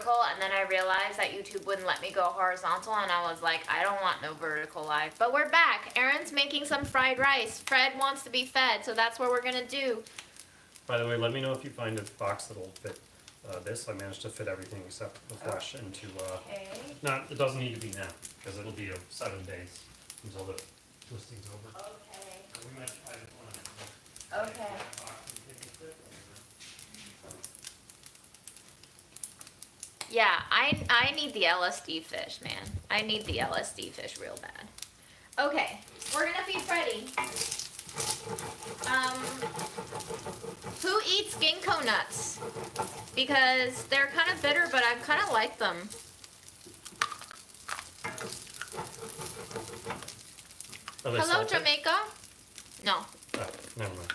vertical, and then I realized that YouTube wouldn't let me go horizontal, and I was like, I don't want no vertical live. But we're back. Erin's making some fried rice. Fred wants to be fed, so that's what we're gonna do. By the way, let me know if you find a box that'll fit this. I managed to fit everything except the flesh into, not, it doesn't need to be now, because it'll be 7 days until the twisting's over. Okay. We might try it one. Okay. Yeah, I need the LSD fish, man. I need the LSD fish real bad. Okay, we're gonna feed Freddy. Who eats ginkgo nuts? Because they're kind of bitter, but I kind of like them. Hello, salted? Jamaica. No. Oh, never mind.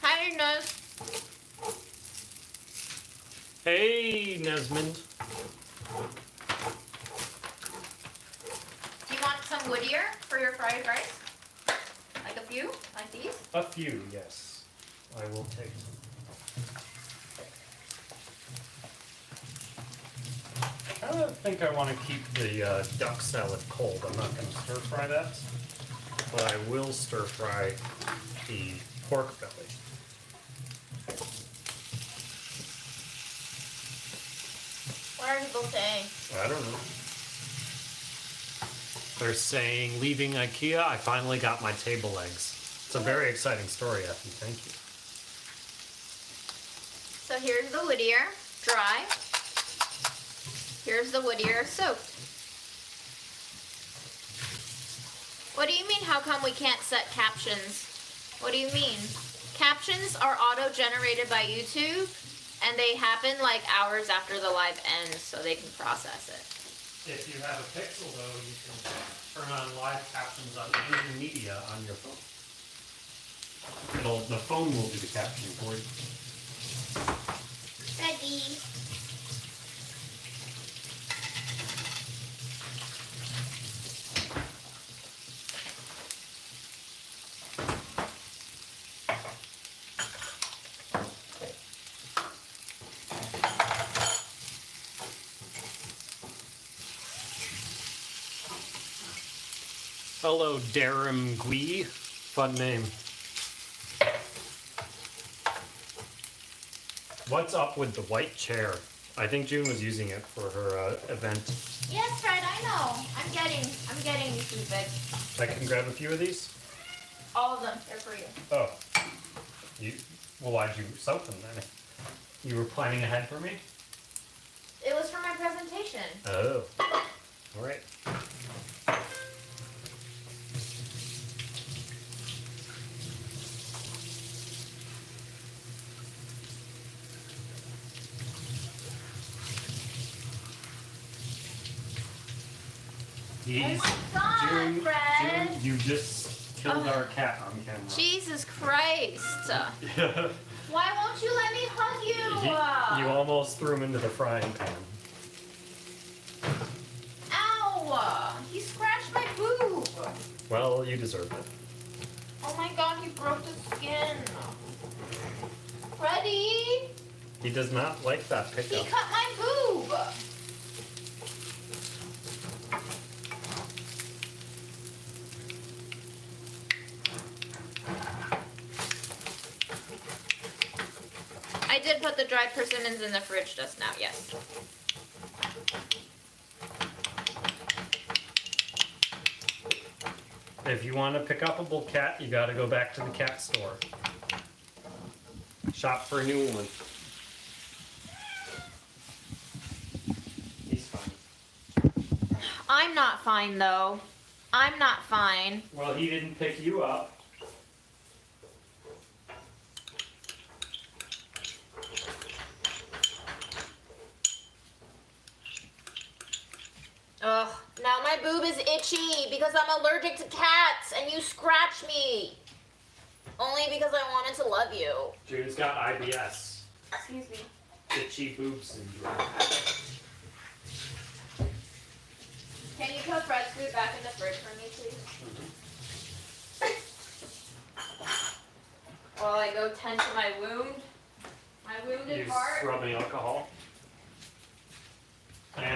Hi, Nuz. Hey, Nesmond. Do you want some Whittier for your fried rice? Like a few? Like these? A few, yes. I will take some. I don't think I want to keep the duck salad cold. I'm not going to stir fry that. But I will stir fry the pork belly. What are people saying? I don't know. They're saying, leaving IKEA, I finally got my table legs. It's a very exciting story, Effie. Thank you. So here's the Whittier, dry. Here's the Whittier, soaked. What do you mean, how come we can't set captions? What do you mean? Captions are auto-generated by YouTube, and they happen like hours after the live ends, so they can process it. If you have a Pixel, though, you can turn on live captions on any media on your phone. The phone will do the captioning for you. Ready. Hello, Darum Gui. Fun name. What's up with the white chair? I think June was using it for her event. Yes, Fred, I know. I'm getting you stupid. I can grab a few of these? All of them, they're for you. Oh. Well, why'd you soak them then? You were planning ahead for me? It was for my presentation. Oh. All right. Oh my God, Fred! June, you just killed our cat on camera. Jesus Christ! Yeah. Why won't you let me hug you? You almost threw him into the frying pan. Ow! He scratched my boob! Well, you deserved it. Oh my God, he broke the skin. Freddy! He does not like that He pickup. cut my boob! I did put the dried persimmons in the fridge just now, yes. If you want a pick-upable cat, you gotta go back to the cat store. Shop for a new one. He's fine. I'm not fine, though. I'm not fine. Well, he didn't pick you up. Ugh, now my boob is itchy because I'm allergic to cats and you scratch me. Only because I wanted to love you. June's got IBS. Excuse me. Itchy boob syndrome. Can you put Fred's food back in the fridge for me, please? While I go tend to my wound. My wounded Use heart. rubbing alcohol.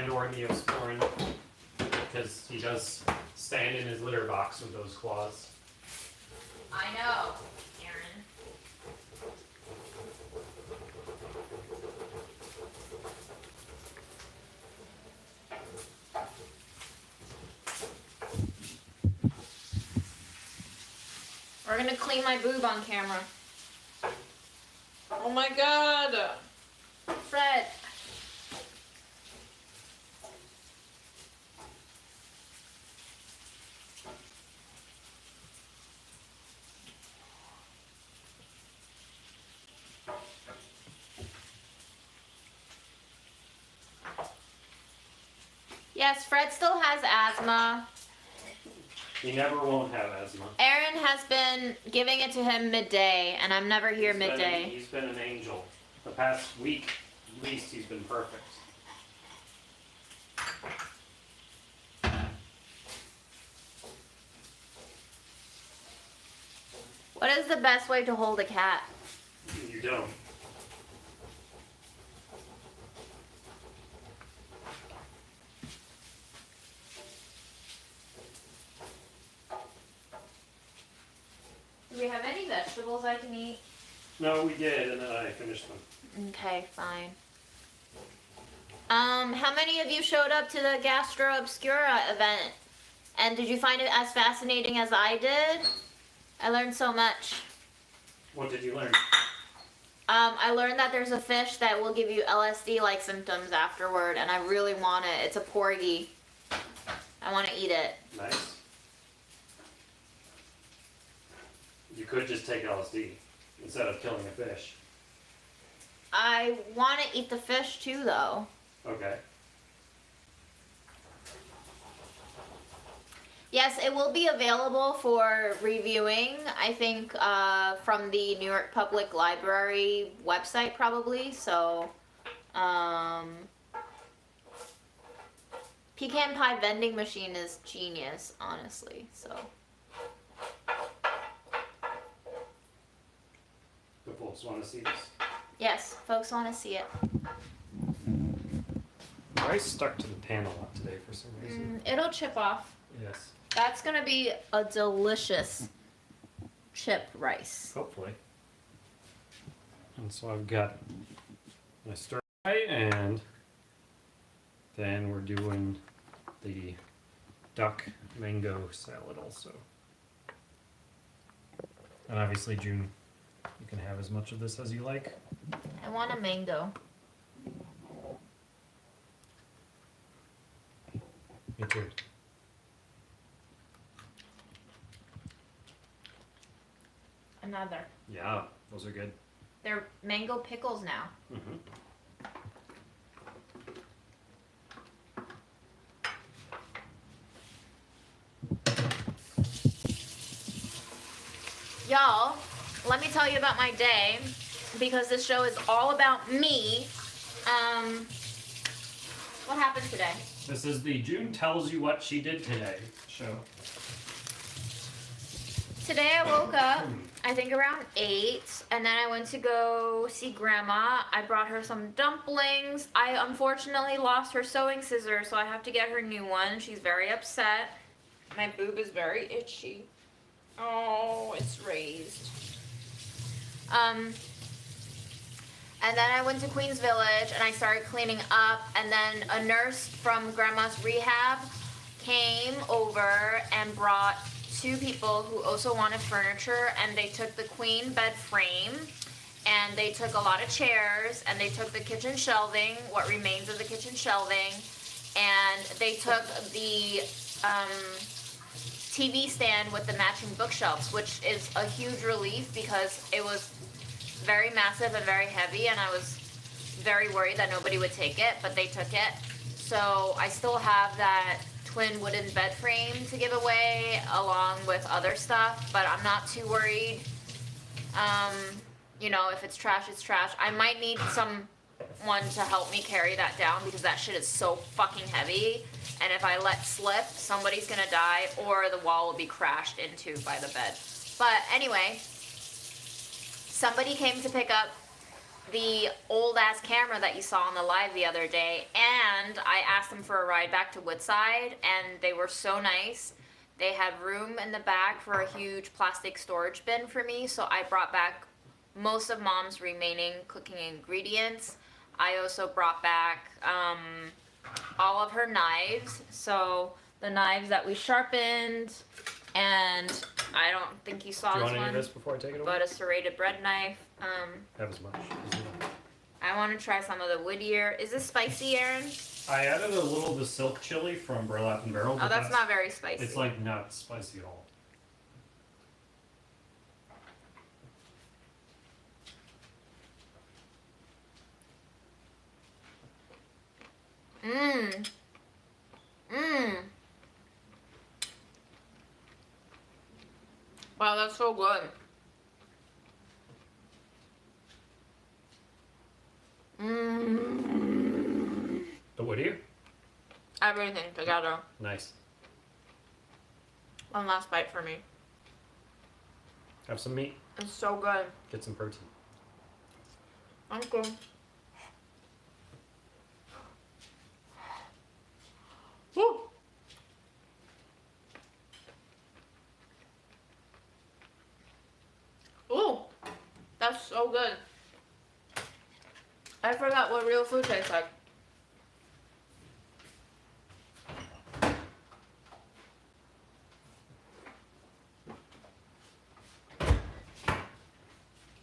and or Neosporin, because he does stand in his litter box with those claws. I know, Aaron. We're gonna clean my boob on camera. Oh my god! Fred! Yes, Fred still has asthma. He never won't have asthma. Aaron has been giving it to him midday, and I'm never here midday. He's been an angel. The past week, at least, he's been perfect. What is the best way to hold a cat? You don't. Do we have any vegetables I can eat? No, we did, and then I finished them. Okay, fine. How many of you showed up to the Gastro Obscura event? And did you find it as fascinating as I did? I learned so much. What did you learn? I learned that there's a fish that will give you LSD-like symptoms afterward, and I really want it. It's a porgy. I want to eat it. Nice. You could just take LSD instead of killing a fish. I want to eat the fish too, though. Okay. Yes, it will be available for reviewing, I think, from the New York Public Library website, probably. So, pecan pie vending machine is genius, honestly. So, The folks want to see this. yes, folks want to see it. Rice stuck to the pan a lot today for some reason. It'll chip off. Yes. That's gonna be a delicious chip rice. Hopefully. And so I've got my stir fry, and then we're doing the duck mango salad also. And obviously, June, you can have as much of this as you like. I want a mango. Me too. Another. Yeah, those are good. They're mango pickles now. Mm-hmm. Y'all, let me tell you about my day, because this show is all about me. What happened today? This is the June Tells You What She Did Today show. Today I woke up, I think around 8, and then I went to go see Grandma. I brought her some dumplings. I unfortunately lost her sewing scissors, so I have to get her new one. She's very upset. My boob is very itchy. Oh, it's raised. And then I went to Queens Village and I started cleaning up, and then a nurse from Grandma's rehab came over and brought 2 people who also wanted furniture, and they took the queen bed frame, and they took a lot of chairs, and they took the kitchen shelving, what remains of the kitchen shelving, and they took the TV stand with the matching bookshelves, which is a huge relief because it was very massive and very heavy, and I was very worried that nobody would take it, but they took it. So I still have that twin wooden bed frame to give away along with other stuff, but I'm not too worried. You know, if it's trash, it's trash. I might need someone to help me carry that down because that shit is so fucking heavy, and if I let slip, somebody's gonna die or the wall will be crashed into by the bed. But anyway, somebody came to pick up the old ass camera that you saw on the live the other day, end, I asked them for a ride back to Woodside, and they were so nice. They had room in the back for a huge plastic storage bin for me, so I brought back most of Mom's remaining cooking ingredients. I also brought back all of her knives, so the knives that we sharpened, and I don't think you saw Do you this want any one, of this before I take it away? but a serrated bread knife. Have as much as you want. I want to try some of the Whittier. Is this spicy, Aaron? I added a little of the silk chili from Burlap and Barrel. Oh, but that's not very spicy. It's like not spicy at all. Mmm. Mmm. Wow, that's so good. Mmm. The Whittier? Everything together. Nice. One last bite for me. Have some meat. It's so good. Get some protein. Thank you. Woo! Ooh, that's so good. I forgot what real food tastes like.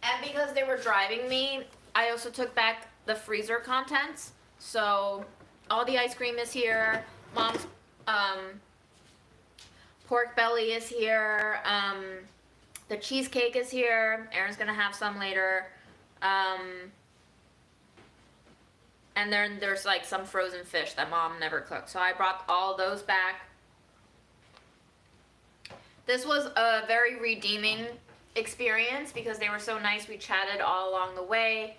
And because they were driving me, I also took back the freezer contents. So all the ice cream is here. Mom's pork belly is here. The cheesecake is here. Aaron's gonna have some later. And then there's like some frozen fish that Mom never cooked. So I brought all those back. This was a very redeeming experience because they were so nice. We chatted all along the way.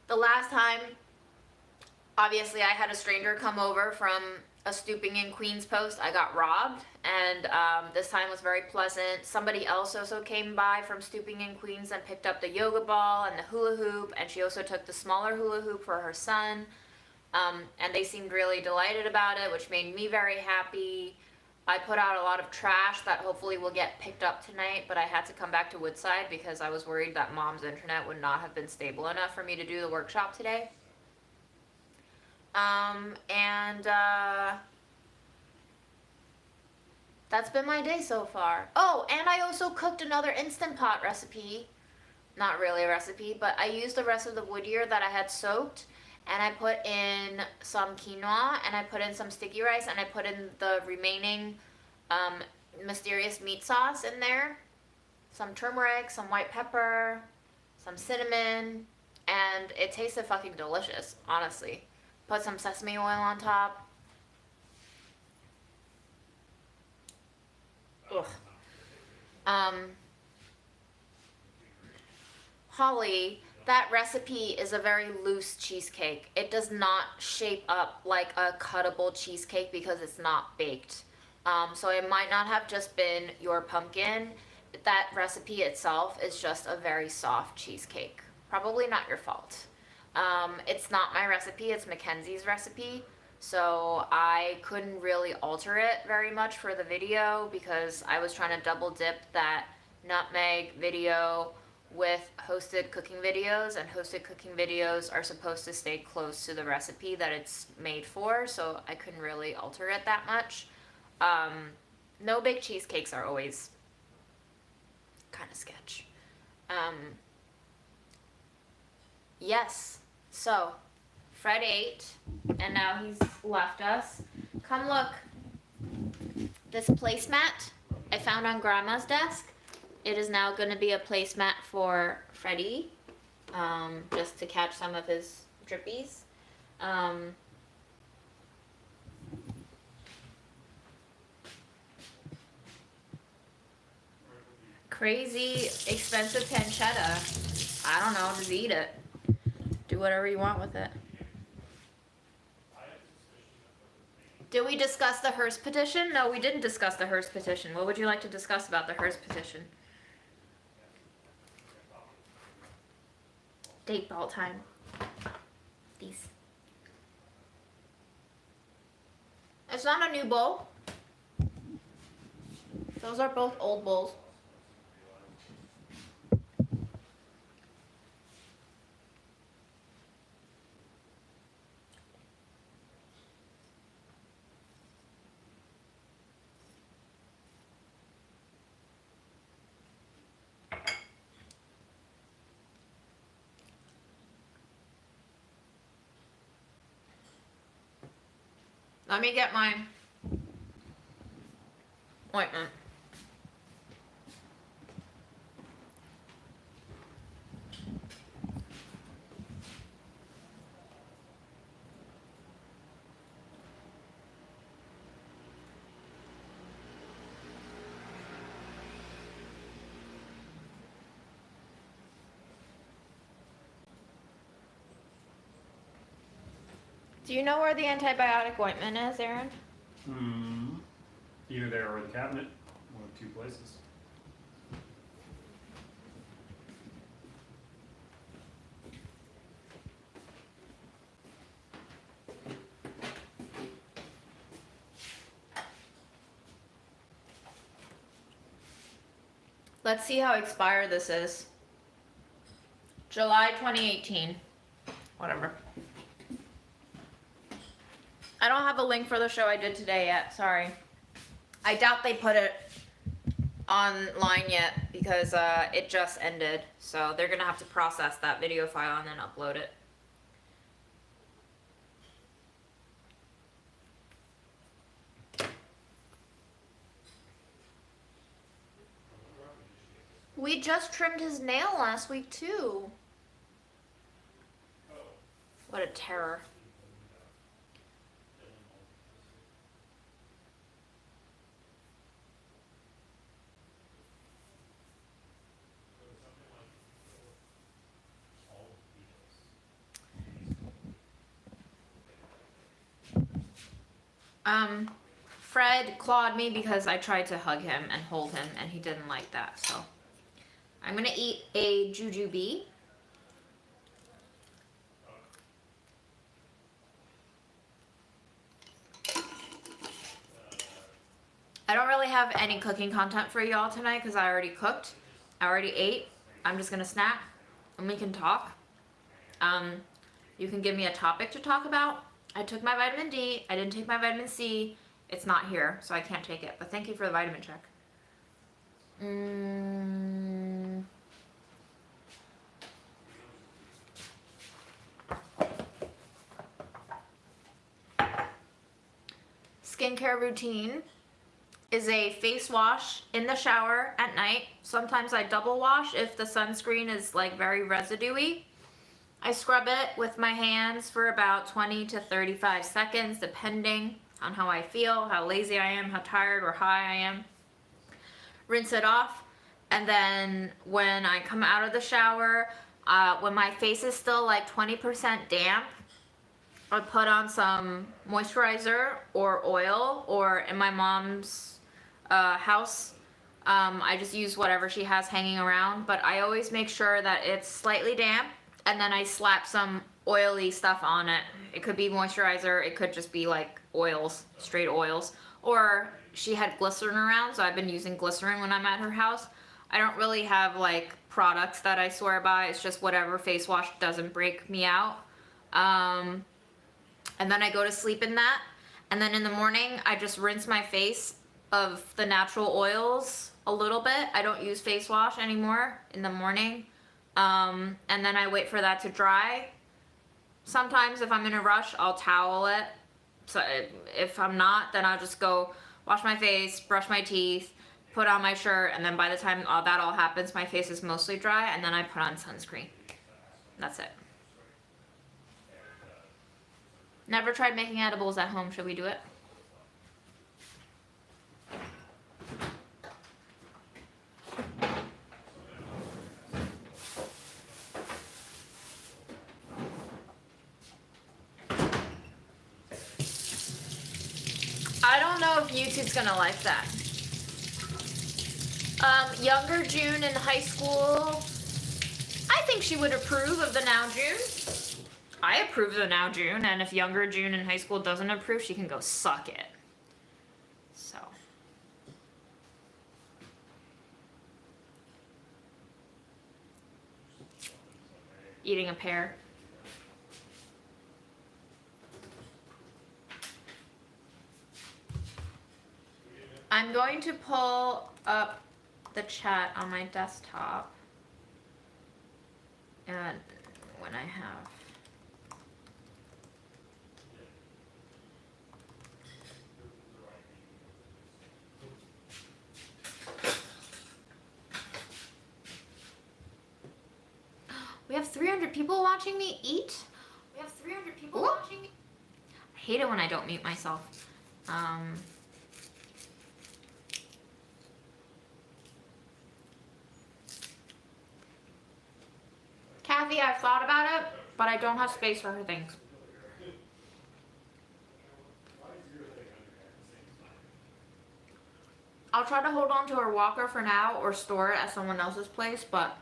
The last time, obviously I had a stranger come over from a Stooping in Queens post. I got robbed, and this time was very pleasant. Somebody else also came by from Stooping in Queens and picked up the yoga ball and the hula hoop, and she also took the smaller hula hoop for her son, and they seemed really delighted about it, which made me very happy. I put out a lot of trash that hopefully will get picked up tonight, but I had to come back to Woodside because I was worried that Mom's internet would not have been stable enough for me to do the workshop today. That's been my day so far. Oh, and I also cooked another Instant Pot recipe. Not really a recipe, but I used the rest of the Whittier that I had soaked, and I put in some quinoa, and I put in some sticky rice, and I put in the remaining mysterious meat sauce in there. Some turmeric, some white pepper, some cinnamon, and it tasted fucking delicious, honestly. Put some sesame oil on top. Ugh. Holly, that recipe is a very loose cheesecake. It does not shape up like a cuttable cheesecake because it's not baked. So it might not have just been your pumpkin. That recipe itself is just a very soft cheesecake. Probably not your fault. It's not my recipe, it's Mackenzie's recipe. So I couldn't really alter it very much for the video because I was trying to double dip that nutmeg video with hosted cooking videos, and hosted cooking videos are supposed to stay close to the recipe that it's made for, so I couldn't really alter it that much. No bake cheesecakes are always kind of sketch. Yes, so Fred ate, and now he's left us. Come look. This placemat I found on Grandma's desk. It is now going to be a placemat for Freddie, just to catch some of his drippies. Crazy expensive pancetta. I don't know, just eat it. Do whatever you want with it. Did we discuss the Hearst petition? No, we didn't discuss the Hearst petition. What would you like to discuss about the Hearst petition? Date ball time. These. It's not a new bowl. Those are both old bowls. Let me get my ointment. Do you know where the antibiotic ointment is, Aaron? Either there or in the cabinet. One of two places. Let's see how expired this is. July 2018. Whatever. I don't have a link for the show I did today yet, sorry. I doubt they put it online yet because it just ended. So they're gonna have to process that video file and then upload it. We just trimmed his nail last week too. What a terror. Fred clawed me because I tried to hug him and hold him and he didn't like that, so. I'm gonna eat a jujube. I don't really have any cooking content for y'all tonight because I already cooked. I already ate. I'm just gonna snack and we can talk. You can give me a topic to talk about. I took my vitamin D. I didn't take my vitamin C. It's not here, so I can't take it. But thank you for the vitamin check. Skincare routine is a face wash in the shower at night. Sometimes I double wash if the sunscreen is like very residuey. I scrub it with my hands for about 20 to 35 seconds depending on how I feel, how lazy I am, how tired or high I am. Rinse it off, and then when I come out of the shower, when my face is still like 20% damp, I put on some moisturizer or oil, or in my mom's house, I just use whatever she has hanging around, but I always make sure that it's slightly damp, and then I slap some oily stuff on it. It could be moisturizer, it could just be like oils, straight oils, or she had glycerin around, so I've been using glycerin when I'm at her house. I don't really have like products that I swear by, it's just whatever face wash doesn't break me out. And then I go to sleep in that, and then in the morning I just rinse my face of the natural oils a little bit. I don't use face wash anymore in the morning, and then I wait for that to dry. Sometimes if I'm in a rush, I'll towel it. So if I'm not, then I'll just go wash my face, brush my teeth, put on my shirt, and then by the time that all happens, my face is mostly dry, and then I put on sunscreen. That's it. Never tried making edibles at home. Should we do it? I don't know if YouTube's gonna like that. Younger June in high school, I think she would approve of the Now June. I approve of the Now June, and if younger June in high school doesn't approve, she can go suck it. So. Eating a pear. I'm going to pull up the chat on my desktop. And when I have. We have 300 people watching me eat. We have 300 people watching me. I hate it when I don't mute myself. Kathy, I've thought about it, but I don't have space for her things. I'll try to hold on to her walker for now or store it at someone else's place, but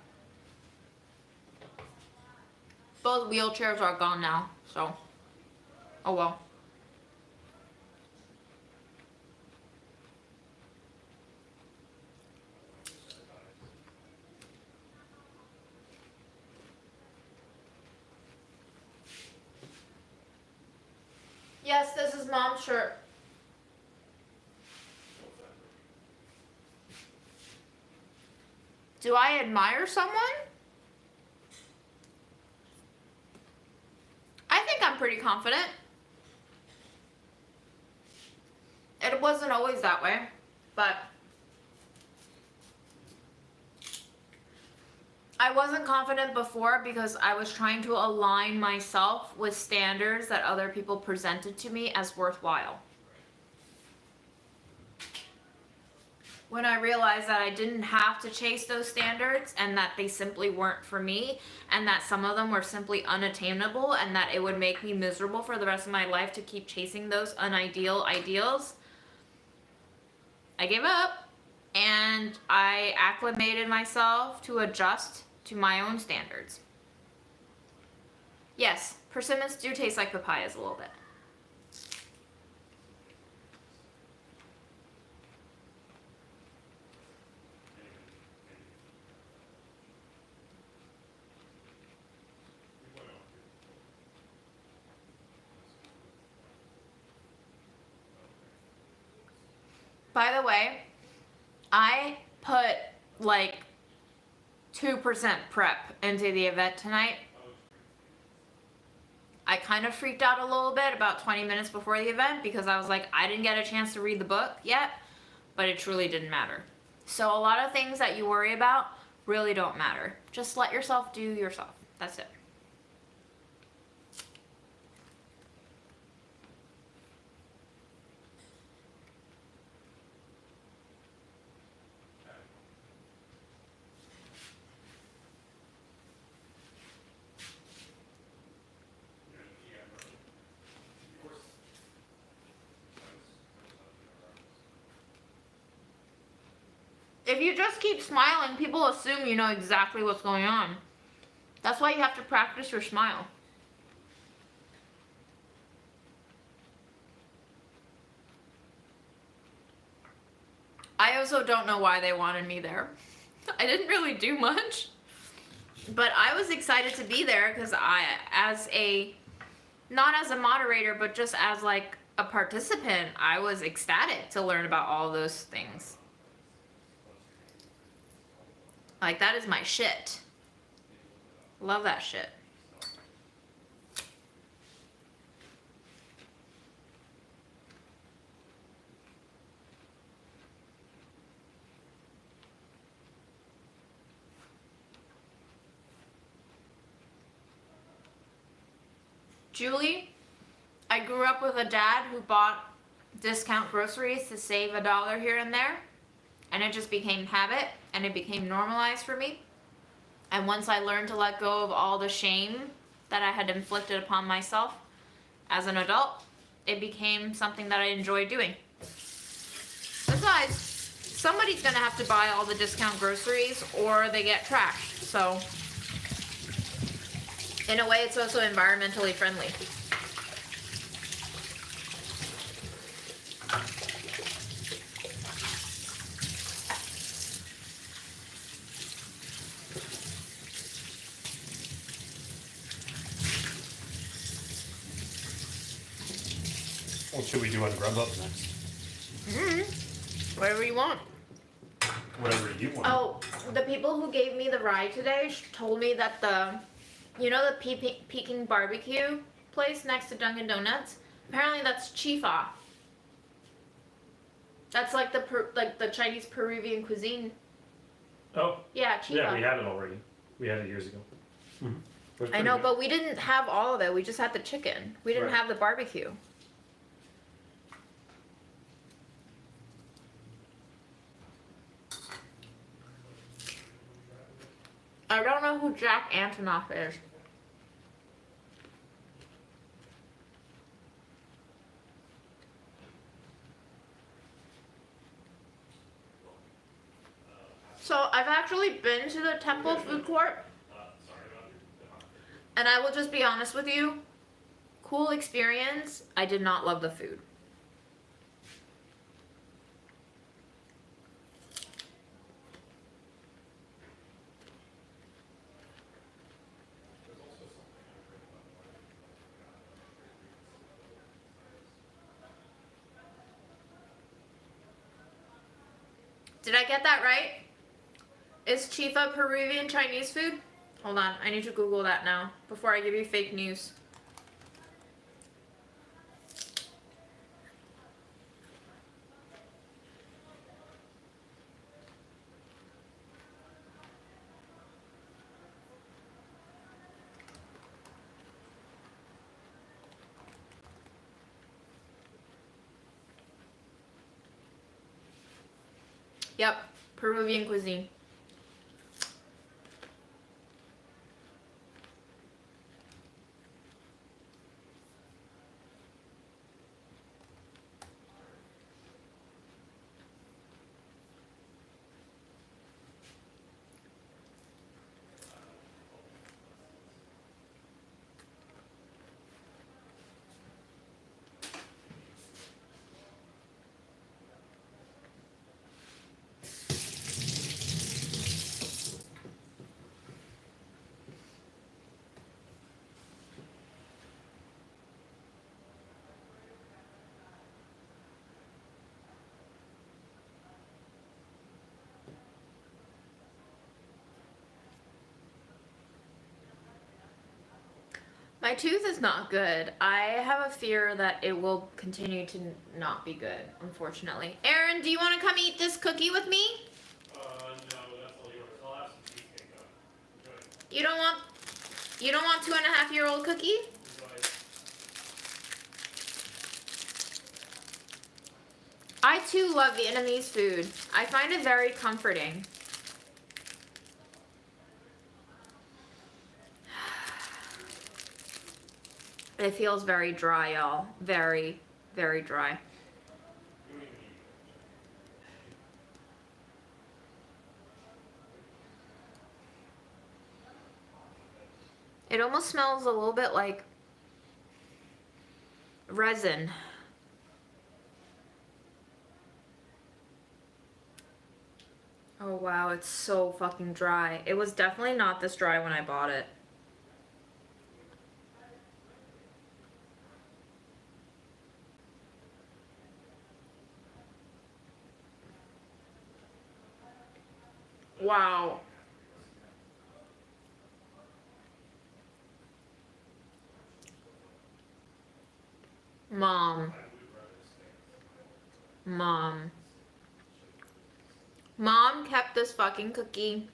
both wheelchairs are gone now, so oh well. Yes, this is Mom's shirt. Do I admire someone? I think I'm pretty confident. It wasn't always that way, but I wasn't confident before because I was trying to align myself with standards that other people presented to me as worthwhile. When I realized that I didn't have to chase those standards and that they simply weren't for me and that some of them were simply unattainable and that it would make me miserable for the rest of my life to keep chasing those unideal ideals, I gave up and I acclimated myself to adjust to my own standards. Yes, persimmons do taste like papayas a little bit. By the way, I put like 2% prep into the event tonight. I kind of freaked out a little bit about 20 minutes before the event because I was like, I didn't get a chance to read the book yet, but it truly didn't matter. So a lot of things that you worry about really don't matter. Just let yourself do yourself. That's it. If you just keep smiling, people assume you know exactly what's going on. That's why you have to practice your smile. I also don't know why they wanted me there. I didn't really do much. But I was excited to be there because not as a moderator, but just as like a participant, I was ecstatic to learn about all those things. Like, that is my shit. Love that shit. Julie, I grew up with a dad who bought discount groceries to save $1 here and there. And it just became habit, and it became normalized for me. And once I learned to let go of all the shame that I had inflicted upon myself as an adult, it became something that I enjoyed doing. Besides, somebody's gonna have to buy all the discount groceries or they get trashed. So, in a way, it's also environmentally friendly. What should we do on Grubhub next? Whatever you want. Whatever you want. Oh, the people who gave me the ride today told me that the Peking barbecue place next to Dunkin' Donuts, apparently that's chifa. That's like the Chinese Peruvian cuisine. Oh. Yeah, chifa. Yeah, we had it already. We had it years ago. I know, but we didn't have all of it. We just had the chicken. We didn't have the barbecue. I don't know who Jack Antonoff is. So I've actually been to the Temple food court. And I will just be honest with you. Cool experience. I did not love the food. Did I get that right? Is chifa Peruvian Chinese food? Hold on, I need to Google that now before I give you fake news. Yep, Peruvian cuisine. My tooth is not good. I have a fear that it will continue to not be good, unfortunately. Aaron, do you want to come eat this cookie with me? No, that's all yours. I'll have some cheesecake though. Enjoy. You don't want 2.5-year-old cookie? Enjoy. I too love Vietnamese food. I find it very comforting. It feels very dry, y'all. Very, very dry. It almost smells a little bit like resin. Oh wow, it's so fucking dry. It was definitely not this dry when I bought it. Wow. Mom. Mom kept this fucking cookie.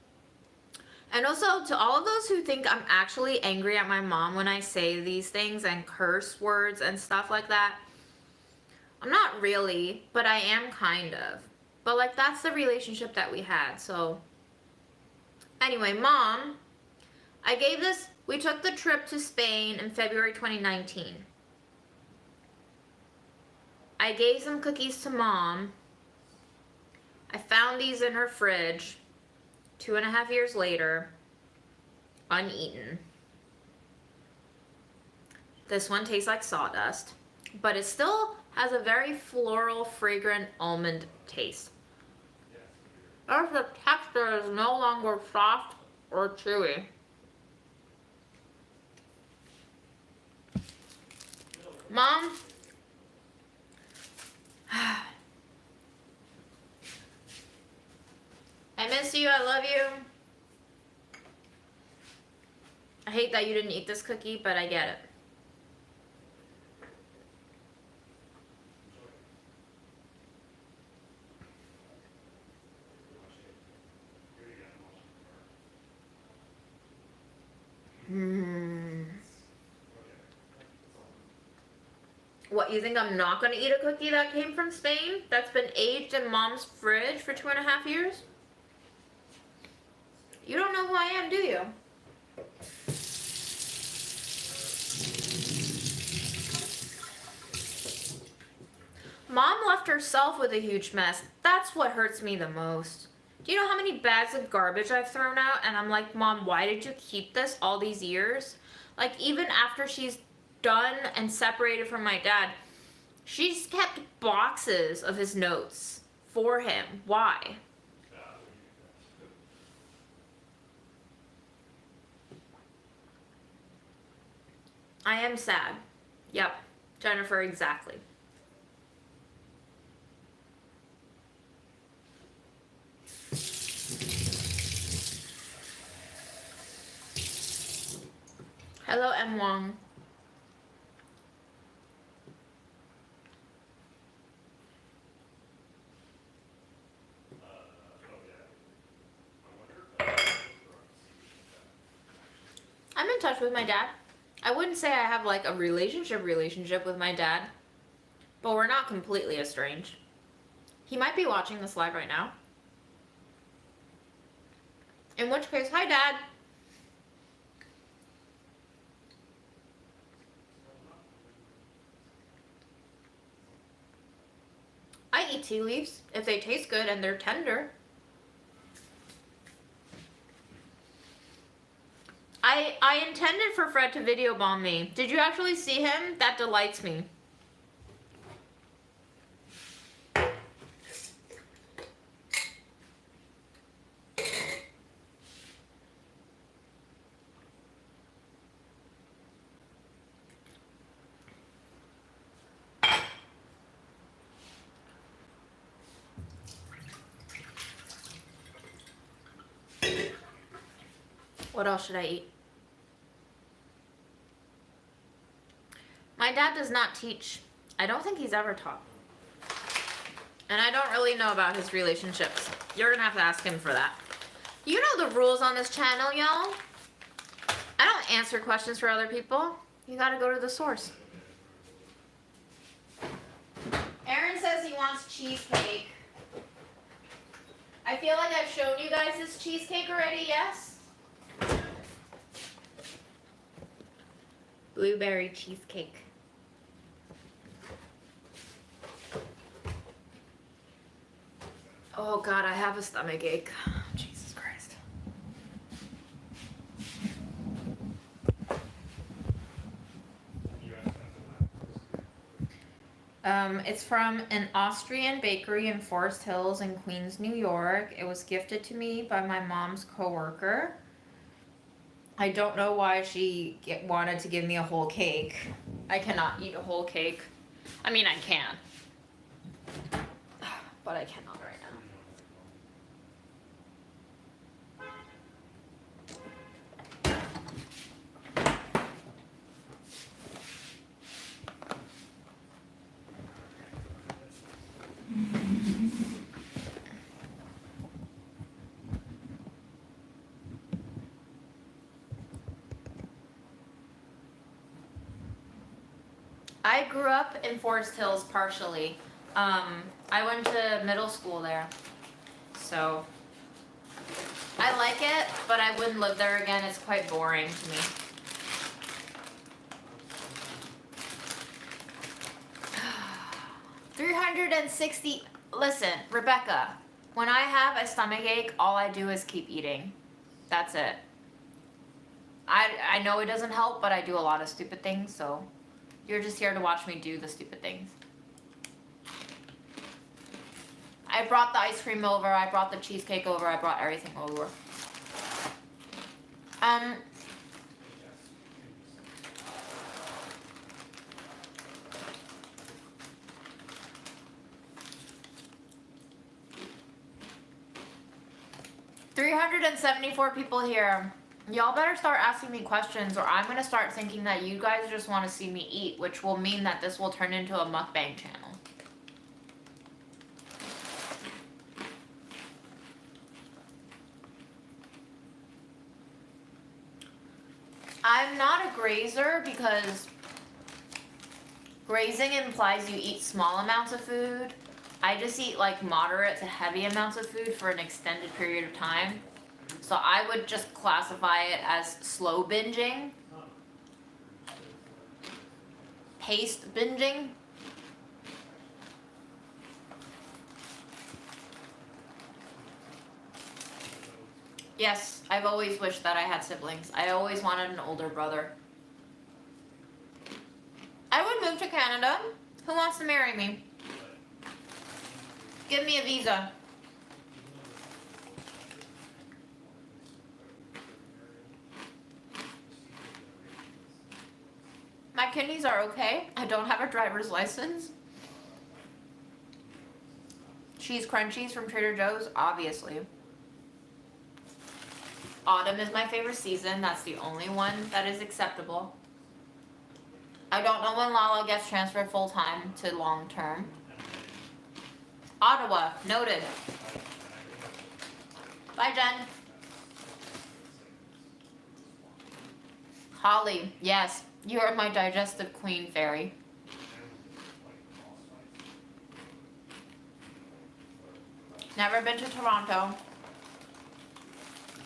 And also, to all of those who think I'm actually angry at my mom when I say these things and curse words and stuff like that, I'm not really, but I am kind of. But like, that's the relationship that we had, so. Anyway, Mom, we took the trip to Spain in February 2019. I gave some cookies to Mom. I found these in her fridge 2.5 years later, uneaten. This one tastes like sawdust, but it still has a very floral, fragrant almond taste. The texture is no longer soft or chewy. Mom, miss you. I love you. I hate that you didn't eat this cookie, but I get it. What, you think I'm not gonna eat a cookie that came from Spain? That's been aged in mom's fridge for 2.5 years? You don't know who I am, do you? Mom left herself with a huge mess. That's what hurts me the most. Do you know how many bags of garbage I've thrown out? And I'm like, Mom, why did you keep this all these years? Like, even after she's done and separated from my dad, she's kept boxes of his notes for him. Why? I am sad. Yep, Jennifer, exactly. Hello, M. Wong. I'm in touch with my dad. I wouldn't say I have like a relationship with my dad, but we're not completely estranged. He might be watching this live right now. In which case, hi, Dad. I eat tea leaves if they taste good and they're tender. I intended for Fred to video bomb me. Did you actually see him? That delights me. What else should I eat? My dad does not teach. I don't think he's ever taught. And I don't really know about his relationships. You're gonna have to ask him for that. You know the rules on this channel, y'all. I don't answer questions for other people. You gotta go to the source. Aaron says he wants cheesecake. I feel like I've shown you guys this cheesecake already, yes? Blueberry cheesecake. Oh God, I have a stomach ache. Jesus Christ. It's from an Austrian bakery in Forest Hills in Queens, New York. It was gifted to me by my mom's coworker. I don't know why she wanted to give me a whole cake. I cannot eat a whole cake. I mean, I can. But I cannot right now. I grew up in Forest Hills partially. I went to middle school there. So I like it, but I wouldn't live there again. It's quite boring to me. $360. Listen, Rebecca, when I have a stomachache, all I do is keep eating. That's it. I know it doesn't help, but I do a lot of stupid things, so you're just here to watch me do the stupid things. I brought the ice cream over, I brought the cheesecake over, I brought everything over. 374 people here. Y'all better start asking me questions, or I'm gonna start thinking that you guys just want to see me eat, which will mean that this will turn into a mukbang channel. I'm not a grazer because grazing implies you eat small amounts of food. I just eat like moderate to heavy amounts of food for an extended period of time. So I would just classify it as slow binging, paced binging. Yes, I've always wished that I had siblings. I always wanted an older brother. I would move to Canada. Who wants to marry me? Give me a visa. My kidneys are okay. I don't have a driver's license. Cheese crunchies from Trader Joe's, obviously. Autumn is my favorite season. That's the only one that is acceptable. I don't know when Lala gets transferred full-time to long-term. Ottawa, noted. Bye, Jen. Holly, yes, you are my digestive queen fairy. Never been to Toronto.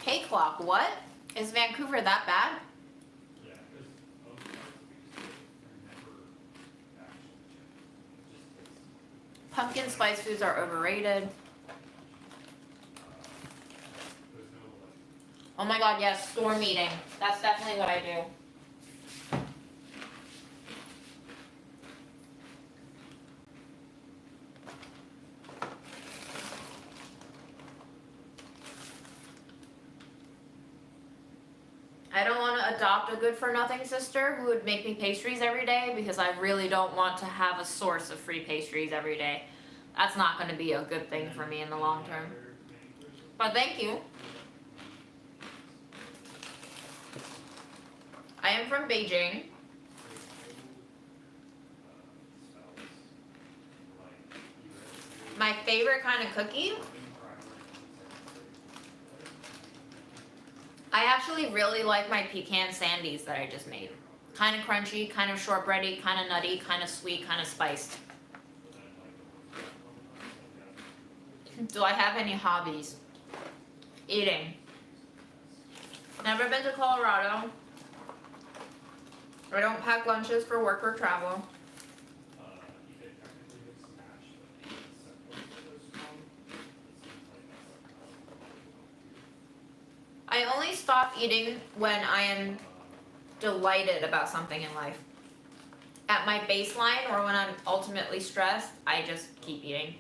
Hey Clock, what? Is Vancouver that bad? Pumpkin spice foods are overrated. Oh my god, yes, storm eating. That's definitely what I do. I don't want to adopt a good-for-nothing sister who would make me pastries every day because I really don't want to have a source of free pastries every day. That's not going to be a good thing for me in the long term. But thank you. I am from Beijing. My favorite kind of cookie? I actually really like my pecan sandies that I just made. Kind of crunchy, kind of shortbready, kind of nutty, kind of sweet, kind of spiced. Do I have any hobbies? Eating. Never been to Colorado. I don't pack lunches for work or travel. I only stop eating when I am delighted about something in life. At my baseline or when I'm ultimately stressed, I just keep eating.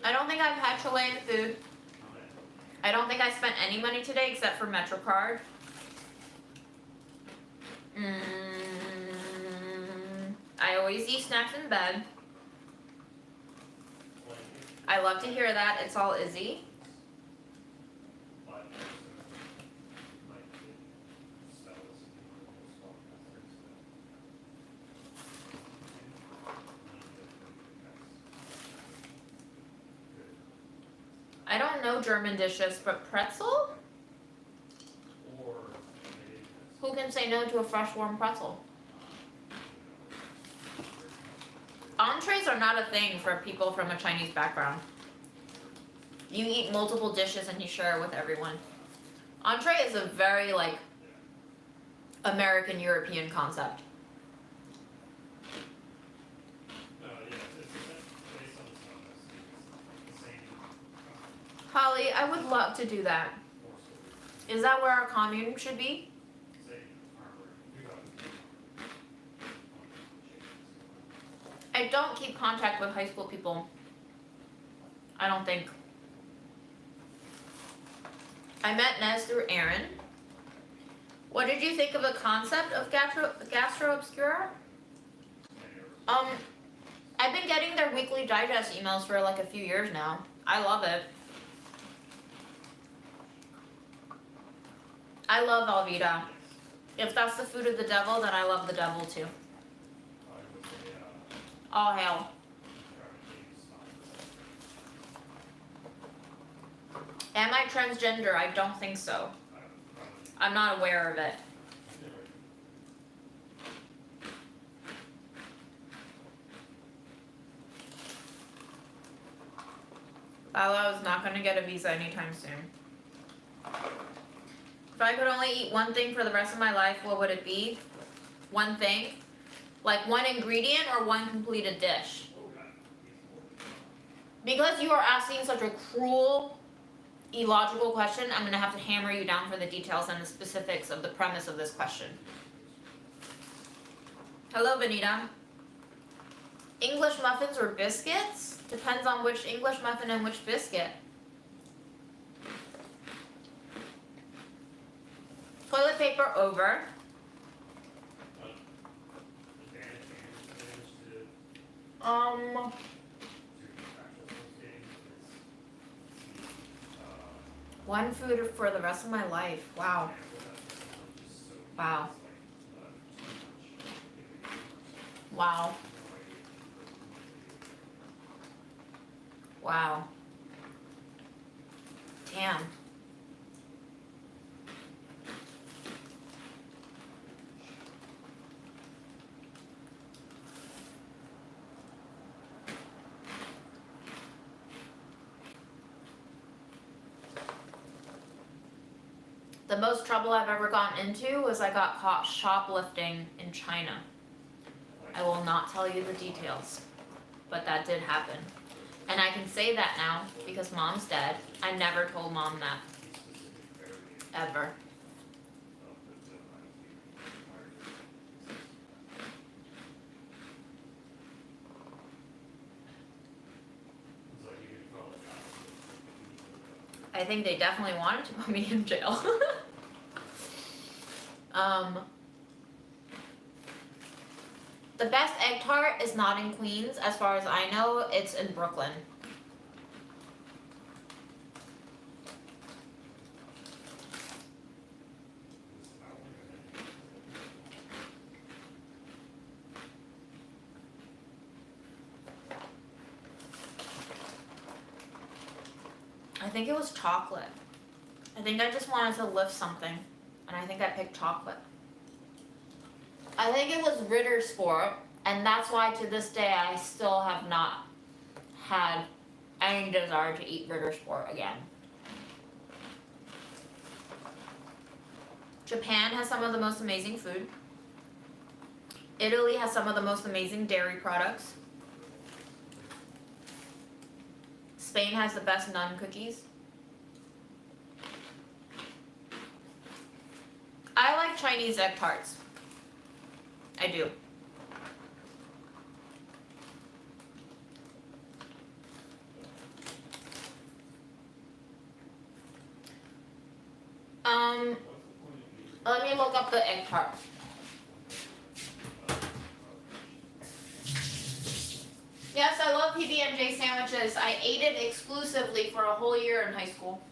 I don't think I've had Chilean food. I don't think I spent any money today except for MetroCard. I always eat snacks in bed. I love to hear that. It's all Izzy. I don't know German dishes, but pretzel? Who can say no to a fresh, warm pretzel? Entrees are not a thing for people from a Chinese background. You eat multiple dishes and you share it with everyone. Entree is a very, like, American European concept. Holly, I would love to do that. Is that where our commune should be? I don't keep contact with high school people. I don't think. I met Nez through Aaron. What did you think of the concept of gastro obscura? I've been getting their weekly digest emails for like a few years now. I love it. I love Alvida. If that's the food of the devil, then I love the devil too. All hail. Am I transgender? I don't think so. I'm not aware of it. Lala is not going to get a visa anytime soon. If I could only eat one thing for the rest of my life, what would it be? One thing? Like one ingredient or one completed dish? Because you are asking such a cruel, illogical question, I'm going to have to hammer you down for the details and the specifics of the premise of this question. Hello, Vanita. English muffins or biscuits? Depends on which English muffin and which biscuit. Toilet paper over. One food for the rest of my life. Wow. Wow. Wow. Wow. Damn. The most trouble I've ever gotten into was I got caught shoplifting in China. I will not tell you the details, but that did happen. And I can say that now because Mom's dead. I never told Mom that. Ever. I think they definitely wanted to put me in jail. The best egg tart is not in Queens, as far as I know, it's in Brooklyn. I think it was chocolate. I think I just wanted to lift something, and I think I picked chocolate. I think it was Ritter Sport, and that's why to this day I still have not had any desire to eat Ritter Sport again. Japan has some of the most amazing food. Italy has some of the most amazing dairy products. Spain has the best naan cookies. I like Chinese egg tarts. I do. Let me look up the egg tart. Yes, I love PB&J sandwiches. I ate it exclusively for a whole year in high school.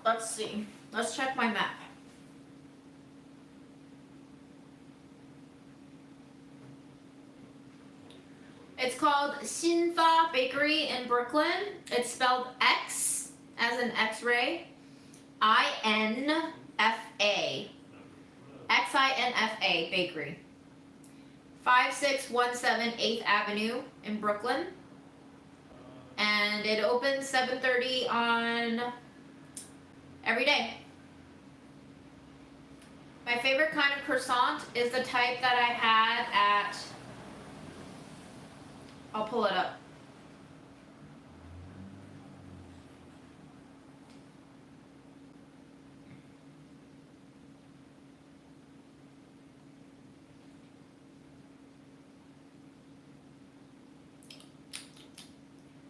Let's see. Let's check my map. It's called Xinfa Bakery in Brooklyn. It's spelled X as in X-ray. I-N-F-A. X-I-N-F-A Bakery. 5617 8th Avenue in Brooklyn. And it opens 7:30 on every day. My favorite kind of croissant is the type that I had at, I'll pull it up.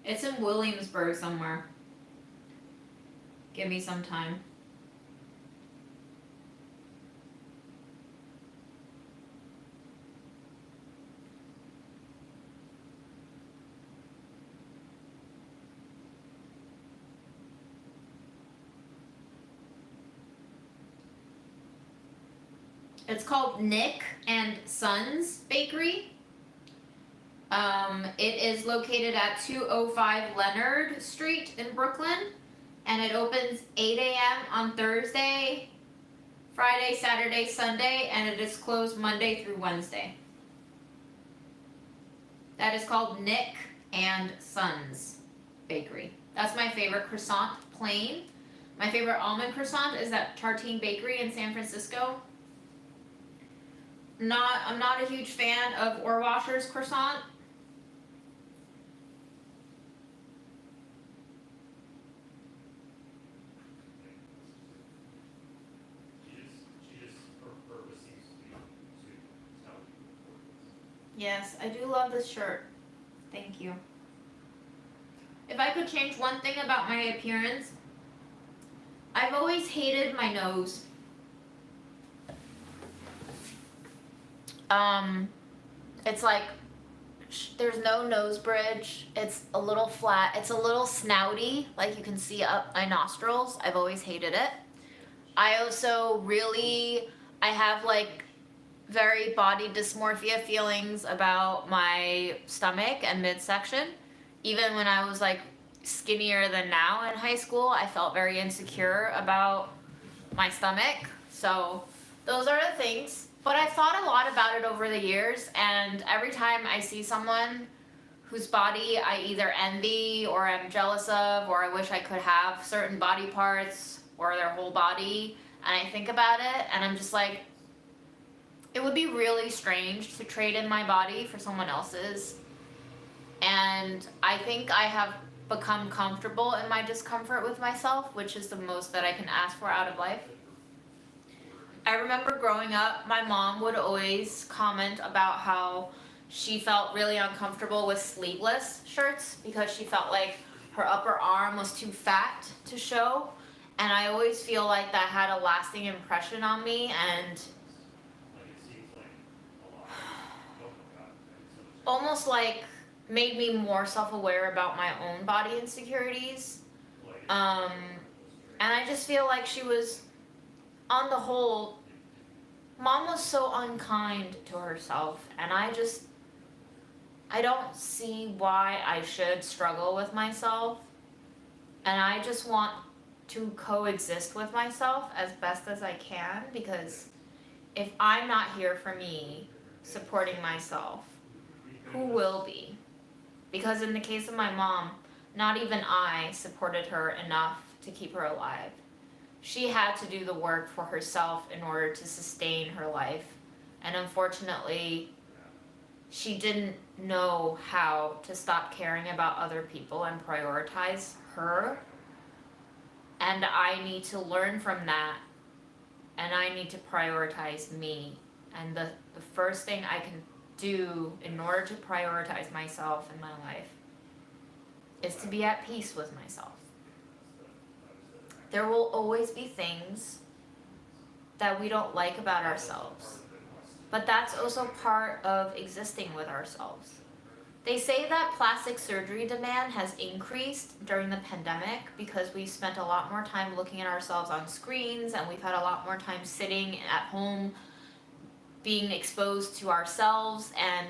It's in Williamsburg somewhere. Give me some time. It's called Nick and Sons Bakery. It is located at 205 Leonard Street in Brooklyn, and it opens 8 a.m. on Thursday, Friday, Saturday, Sunday, and it is closed Monday through Wednesday. That is called Nick and Sons Bakery. That's my favorite croissant, plain. My favorite almond croissant is at Tartine Bakery in San Francisco. I'm not a huge fan of Orwasher's croissant. Yes, I do love this shirt. Thank you. If I could change one thing about my appearance, I've always hated my nose. It's like there's no nose bridge. It's a little flat. It's a little snouty, like you can see up my nostrils. I've always hated it. I also I have like very body dysmorphia feelings about my stomach and midsection. Even when I was like skinnier than now in high school, I felt very insecure about my stomach. So those are the things. But I've thought a lot about it over the years, and every time I see someone whose body I either envy or I'm jealous of, or I wish I could have certain body parts or their whole body, and I think about it, and I'm just like, it would be really strange to trade in my body for someone else's. And I think I have become comfortable in my discomfort with myself, which is the most that I can ask for out of life. I remember growing up, my mom would always comment about how she felt really uncomfortable with sleeveless shirts because she felt like her upper arm was too fat to show. And I always feel like that had a lasting impression on me, and almost like made me more self-aware about my own body insecurities. And I just feel like she was, on the whole, Mom was so unkind to herself, and I don't see why I should struggle with myself, and I just want to coexist with myself as best as I can, because if I'm not here for me, supporting myself, who will be? Because in the case of my mom, not even I supported her enough to keep her alive. She had to do the work for herself in order to sustain her life. And unfortunately, she didn't know how to stop caring about other people and prioritize her. And I need to learn from that. And I need to prioritize me. And the first thing I can do in order to prioritize myself in my life is to be at peace with myself. There will always be things that we don't like about ourselves, but that's also part of existing with ourselves. They say that plastic surgery demand has increased during the pandemic because we spent a lot more time looking at ourselves on screens, and we've had a lot more time sitting at home being exposed to ourselves. And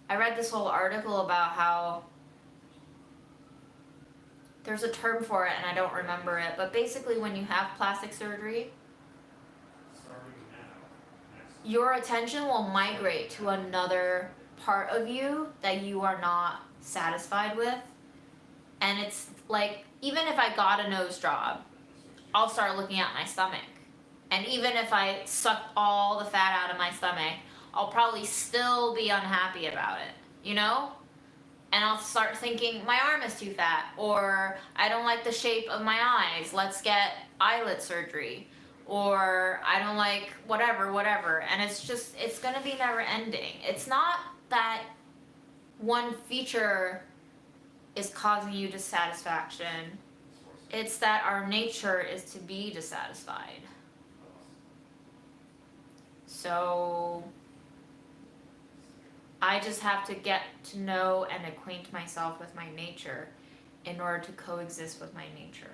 I read this whole article about how there's a term for it and I don't remember it, but basically when you have plastic surgery, your attention will migrate to another part of you that you are not satisfied with. And it's like, even if I got a nose job, I'll start looking at my stomach. And even if I sucked all the fat out of my stomach, I'll probably still be unhappy about it, you know? And I'll start thinking, my arm is too fat, or I don't like the shape of my eyes, let's get eyelid surgery, or I don't like whatever. And it's gonna be never ending. It's not that one feature is causing you dissatisfaction, it's that our nature is to be dissatisfied. So I just have to get to know and acquaint myself with my nature in order to coexist with my nature.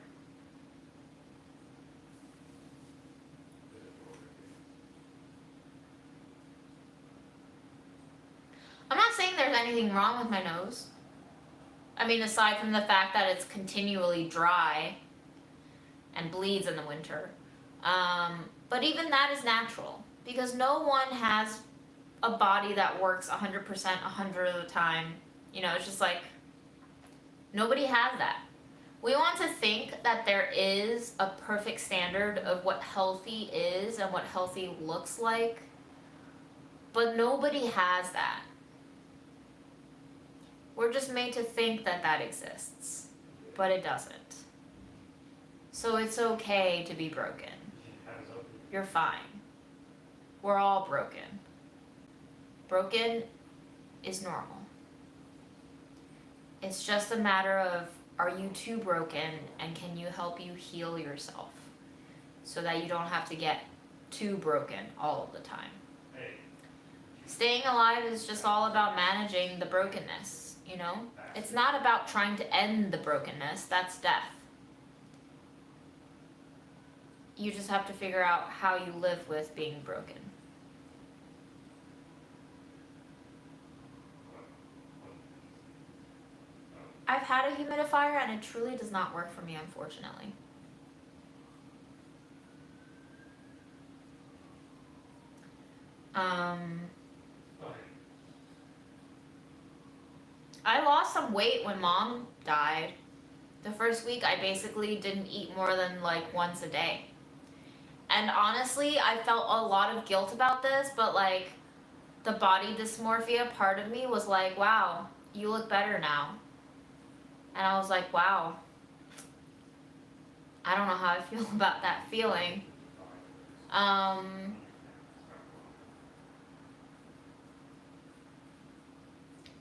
anything wrong with my nose. I mean, aside from the fact that it's continually dry and bleeds in the winter. But even that is natural, because no one has a body that works 100% 100 of the time. You know, it's just like, nobody has that. We want to think that there is a perfect standard of what healthy is and what healthy looks like, but nobody has that. We're just made to think that that exists, but it doesn't. So it's okay to be broken. You're fine. We're all broken. Broken is normal. It's just a matter of, are you too broken, and can you help you heal yourself so that you don't have to get too broken all of the time. Staying alive is just all about managing the brokenness, you know? It's not about trying to end the brokenness, that's death. You just have to figure out how you live with being broken. I've had a humidifier and it truly does not work for me, unfortunately. I lost some weight when Mom died. The first week I basically didn't eat more than like once a day. And honestly, I felt a lot of guilt about this, but like the body dysmorphia part of me was like, wow, you look better now. And I was like, wow, I don't know how I feel about that feeling.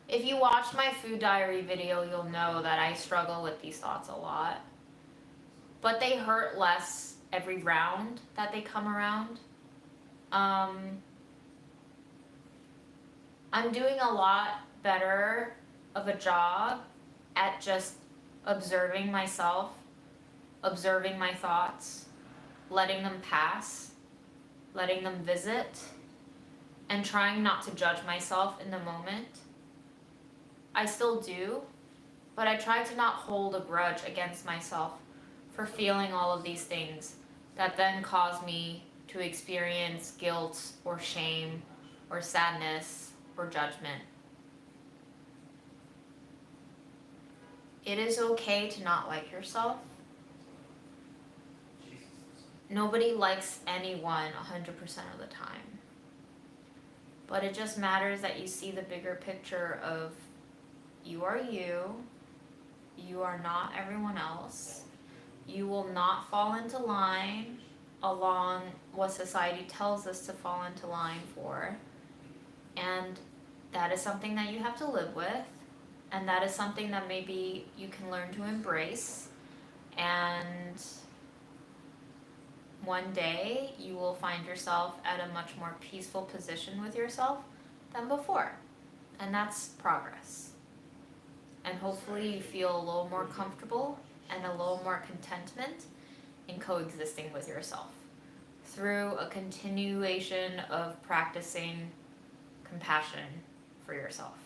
If you watch my food diary video, you'll know that I struggle with these thoughts a lot. But they hurt less every round that they come around. I'm doing a lot better of a job at just observing myself, observing my thoughts, letting them pass, letting them visit, and trying not to judge myself in the moment. I still do, but I try to not hold a grudge against myself for feeling all of these things that then cause me to experience guilt or shame or sadness or judgment. It is okay to not like yourself. Nobody likes anyone 100% of the time. But it just matters that you see the bigger picture of you are you. You are not everyone else. You will not fall into line along what society tells us to fall into line for. And that is something that you have to live with. And that is something that maybe you can learn to embrace. And one day you will find yourself at a much more peaceful position with yourself than before. And that's progress. And hopefully you feel a little more comfortable and a little more contentment in coexisting with yourself through a continuation of practicing compassion for yourself.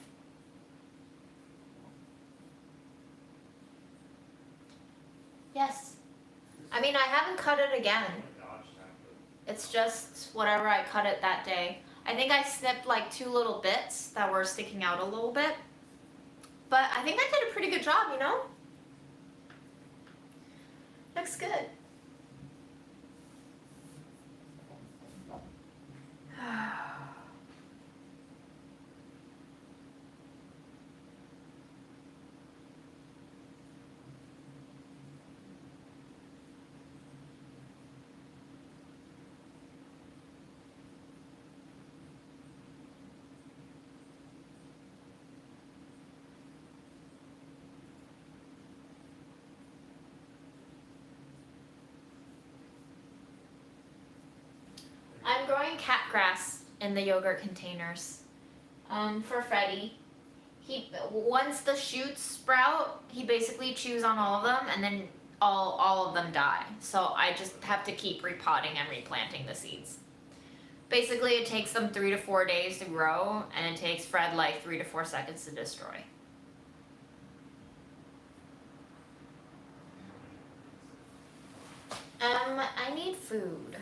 Yes. I mean, I haven't cut it again. It's just whatever I cut it that day. I think I snipped like 2 little bits that were sticking out a little bit. But I think I did a pretty good job, you know? Looks good. I'm growing cat grass in the yogurt containers for Freddie. Once the shoots sprout, he basically chews on all of them, and then all of them die. So I just have to keep repotting and replanting the seeds. Basically, it takes them 3 to 4 days to grow, and it takes Fred like 3 to 4 seconds to destroy. I need food.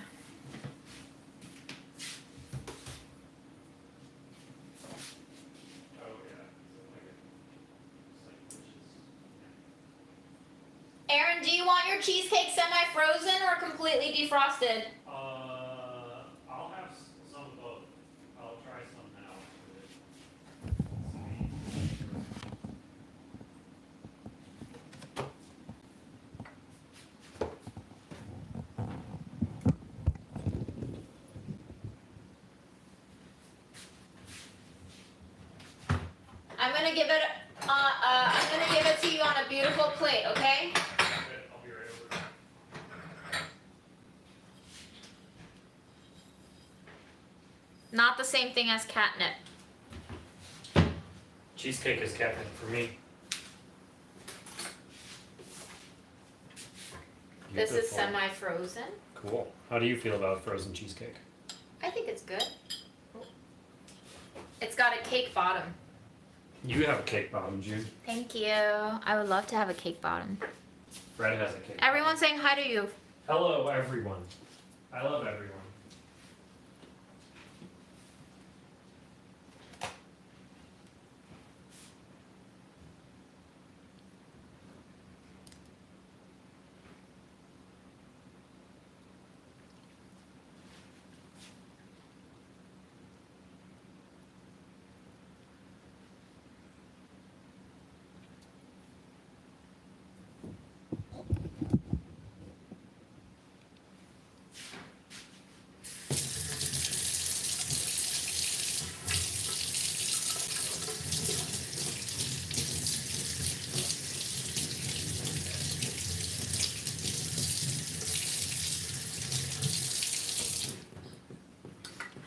Aaron, do you want your cheesecake semi-frozen or completely defrosted? I'll have some of both. I'll try some now. I'm gonna give it to you on a beautiful plate, okay? Okay, I'll be right over. Not the same thing as catnip. Cheesecake is catnip for me. This is semi-frozen. Cool. How do you feel about frozen cheesecake? I think it's good. It's got a cake bottom. You have a cake bottom, Jude. Thank you. I would love to have a cake bottom. Fred has a cake. Everyone's saying hi to you. Hello, everyone. I love everyone.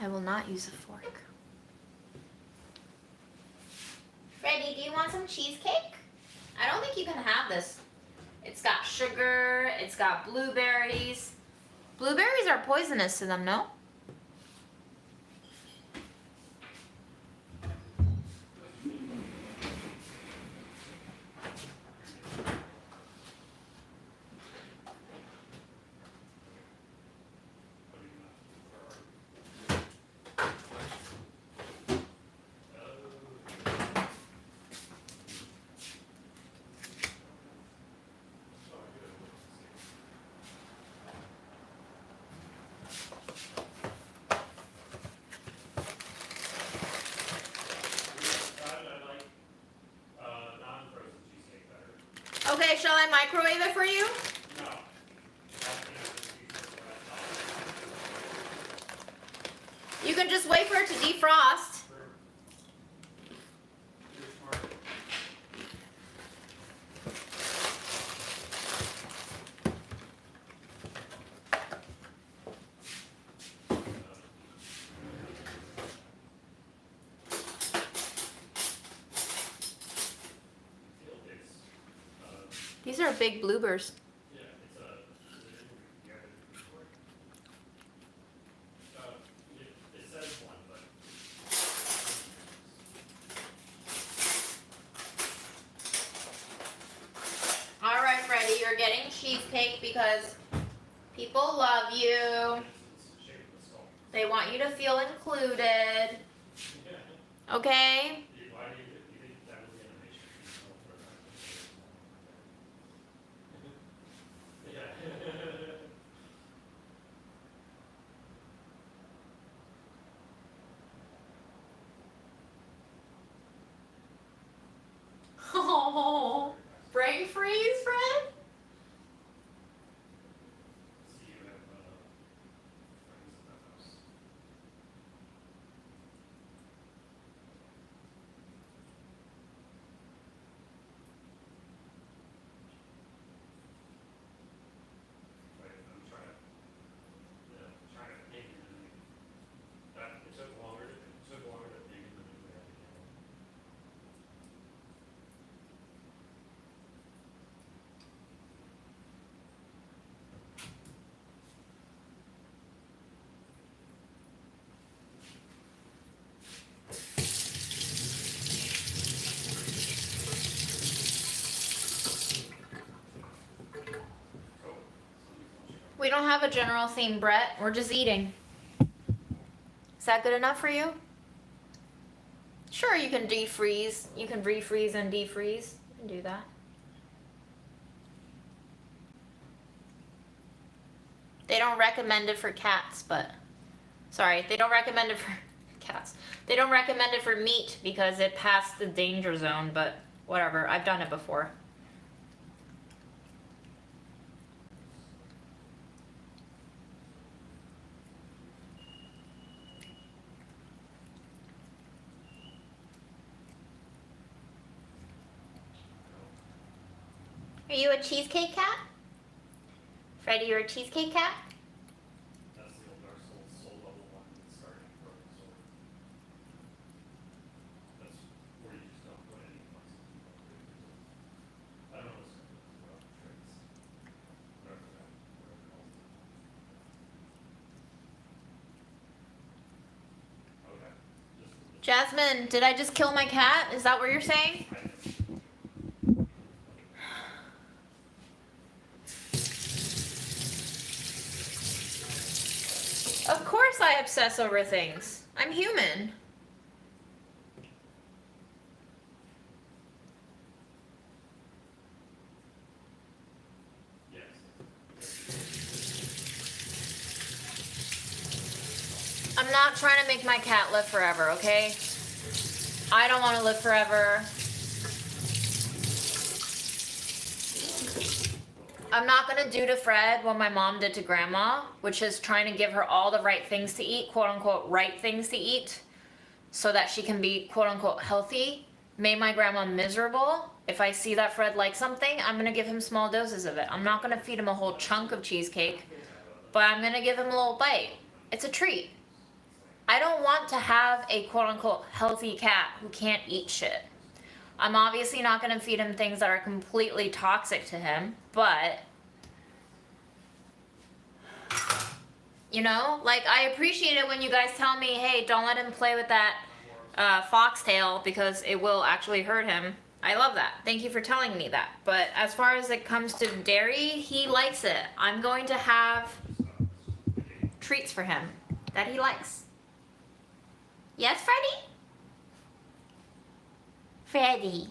I will not use a fork. Freddie, do you want some cheesecake? I don't think you can have this. It's got sugar, it's got blueberries. Blueberries are poisonous to them, no? Okay, shall I microwave it for you? No. You can just wait for it to defrost. These are big bloopers. Yeah, it's a. It says one, but. All right, Freddie, you're getting cheesecake because people love you. They want you to feel included. Okay? Why do you think that was the animation? Yeah. Oh, brain freeze, Fred? See, you have friends in that house. Right, I'm trying to dig in. It took longer to dig in than we had to get. don't have a general theme, Brett. We're just eating. Is that good enough for you? Sure, you can defreeze. You can refreeze and defreeze. You can do that. They don't recommend it for cats, but... Sorry, they don't recommend it for cats. They don't recommend it for meat because it passed the danger zone, but whatever. I've done it before. Are you a cheesecake cat? Freddy, you're a cheesecake cat? That's the old Dark Souls soul level one that's starting from sword. That's where you just don't put any points. I don't know what's about tricks. Whatever that calls it. Okay. Jasmine, did I just kill my cat? Is that what you're saying? Of course I obsess over things. I'm human. Yes. I'm not trying to make my cat live forever, okay? I don't want to live forever. I'm not going to do to Fred what my mom did to grandma, which is trying to give her all the right things to eat, quote unquote, right things to eat, so that she can be, quote unquote, healthy. Made my grandma miserable. If I see that Fred likes something, I'm going to give him small doses of it. I'm not going to feed him a whole chunk of cheesecake, but I'm going to give him a little bite. It's a treat. I don't want to have a, quote unquote, healthy cat who can't eat shit. I'm obviously not going to feed him things that are completely toxic to him, but, you know, like, I appreciate it when you guys tell me, hey, don't let him play with that foxtail because it will actually hurt him. I love that. Thank you for telling me that. But as far as it comes to dairy, he likes it. I'm going to have treats for him that he likes. Yes, Freddy? Freddy.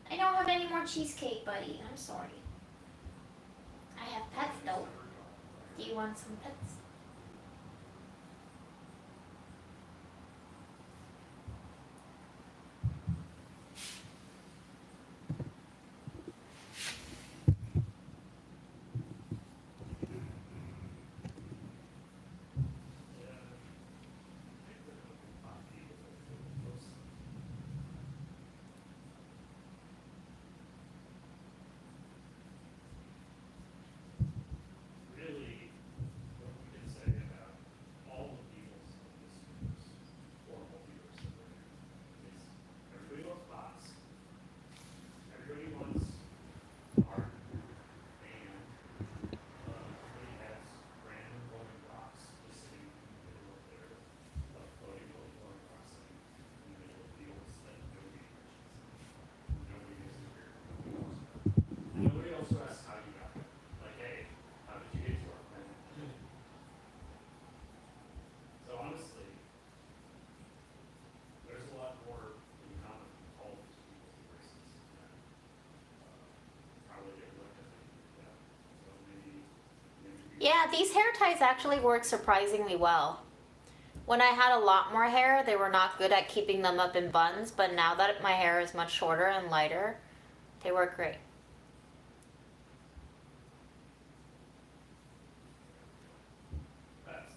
I don't have any more cheesecake, buddy. I'm sorry. I have pets, though. Do you want some pets? Really, what we can say about all the peoples of this universe, horrible universe that we're in, is everybody wants bots. Everybody wants art. And everybody has random glowing rocks just sitting in the middle of their floating glowing rocks sitting in the middle of fields that nobody mentions. Nobody gives a weird. Nobody also asks how you got there. Like, hey, how did you get to our planet? So honestly, there's a lot more in common with all of these peoples and races than probably get looked at. Yeah. So maybe Yeah, these hair ties actually work surprisingly well. When I had a lot more hair, they were not good at keeping them up in buns, but now that my hair is much shorter and lighter, they work great. that's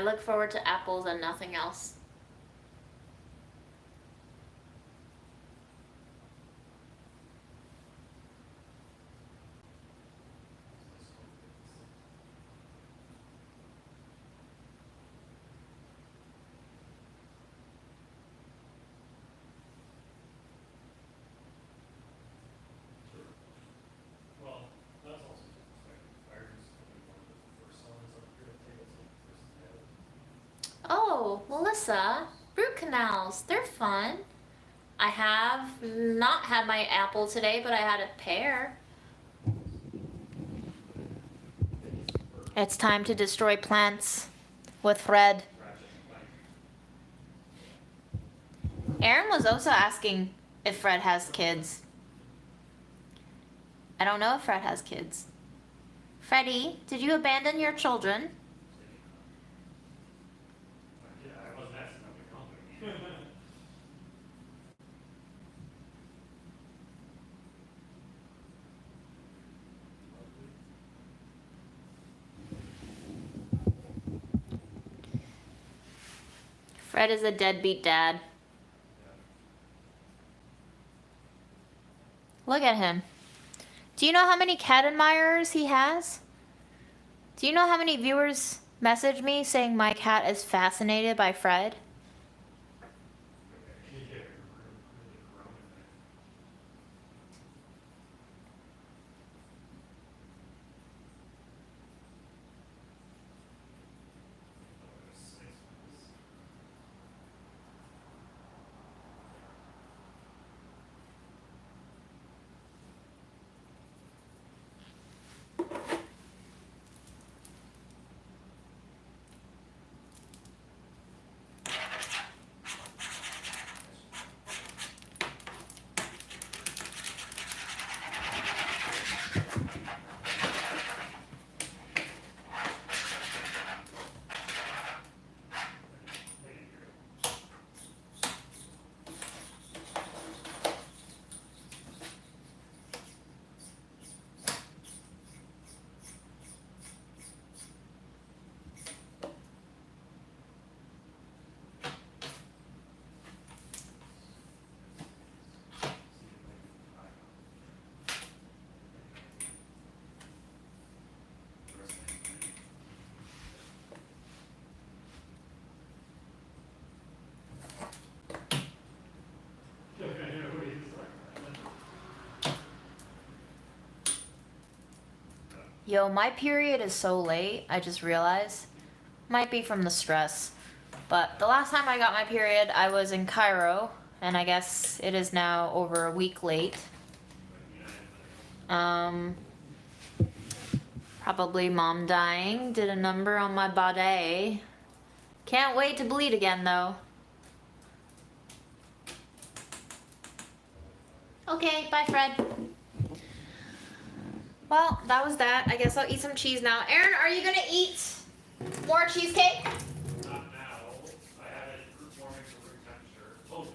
I look forward to apples and nothing else. Well, that's also Iron's one of the first ones up here at tabletop. Oh, Melissa, root canals, they're fun. I have not had my apple today, but I had a pear. It's time to destroy plants with Fred. Aaron was also asking if Fred has kids. I don't know if Fred has kids. Freddie, did you abandon your children? Yeah, I wasn't asking about the company. Fred is a deadbeat dad. Look at him. Do you know how many cat admirers he has? Do you know how many viewers message me saying my cat is fascinated by Fred? Yo, my period is so late, I just realized. Might be from the stress. But the last time I got my period, I was in Cairo, and I guess it is now over a week late. Probably mom dying, did a number on my body. Can't wait to bleed again, though. Okay, bye, Fred. Well, that was that. I guess I'll eat some cheese now. Aaron, are you gonna eat more cheesecake? Not now. I have it performing for room temperature. Totally.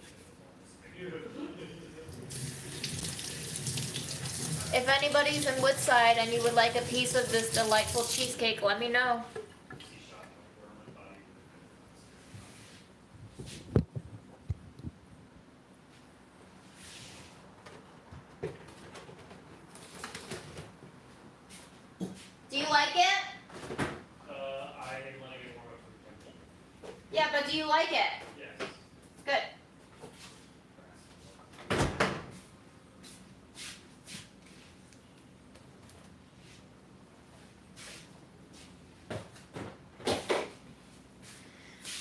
If anybody's in Woodside and you would like a piece of this delightful cheesecake, let me know. Do you like it? I want to get warm up for temperature. Yeah, but do you like it? Yes. Good.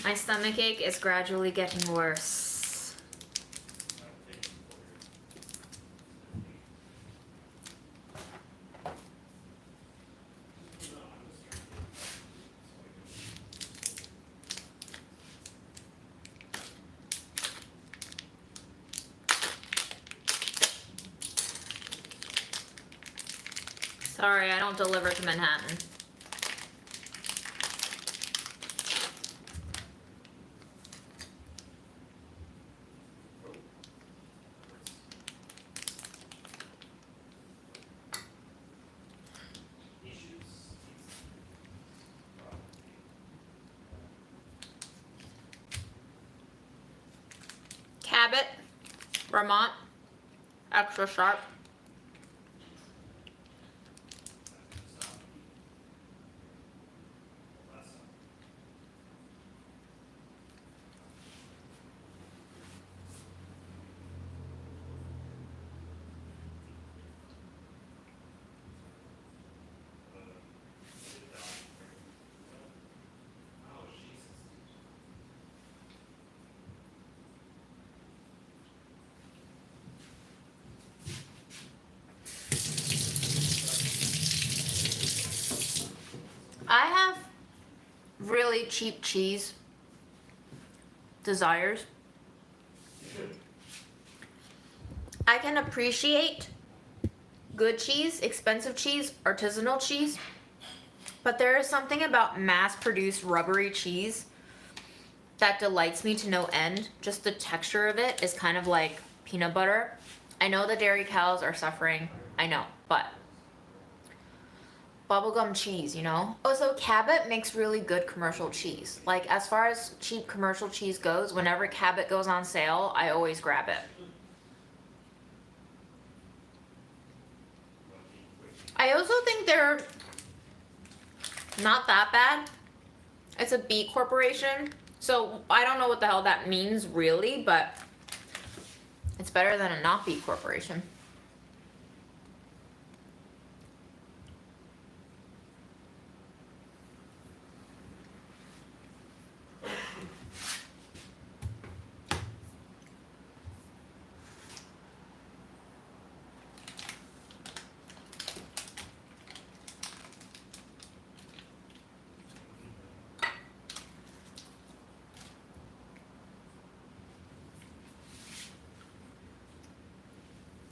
My stomachache is gradually getting worse. Sorry, I don't deliver to Manhattan. Cabot, Vermont, extra sharp. I have really cheap cheese desires. I can appreciate good cheese, expensive cheese, artisanal cheese, but there is something about mass-produced rubbery cheese that delights me to no end. Just the texture of it is kind of like peanut butter. I know the dairy cows are suffering, I know, but bubblegum cheese, you know? Oh, so Cabot makes really good commercial cheese. Like, as far as cheap commercial cheese goes, whenever Cabot goes on sale, I always grab it. I also think they're not that bad. It's a B corporation, so I don't know what the hell that means really, but it's better than a not B corporation.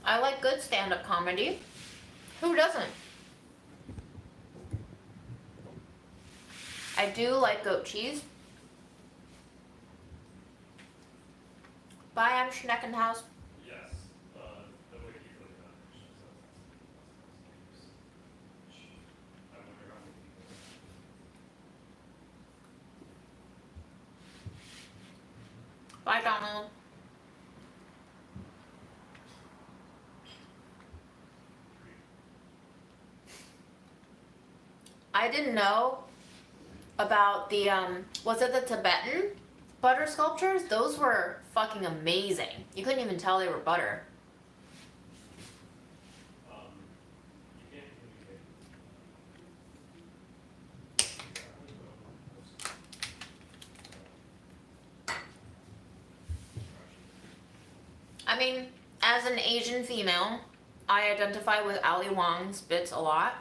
I like good stand-up comedy. Who doesn't? I do like goat cheese. Bye, I'm Schneckenhaus. Yes, the wiki for the conversation. I wonder how many people. Bye, Donald. I didn't know about the, was it the Tibetan butter sculptures? Those were fucking amazing. You couldn't even tell they were butter. You can't communicate. I mean, as an Asian female, I identify with Ali Wong's bits a lot.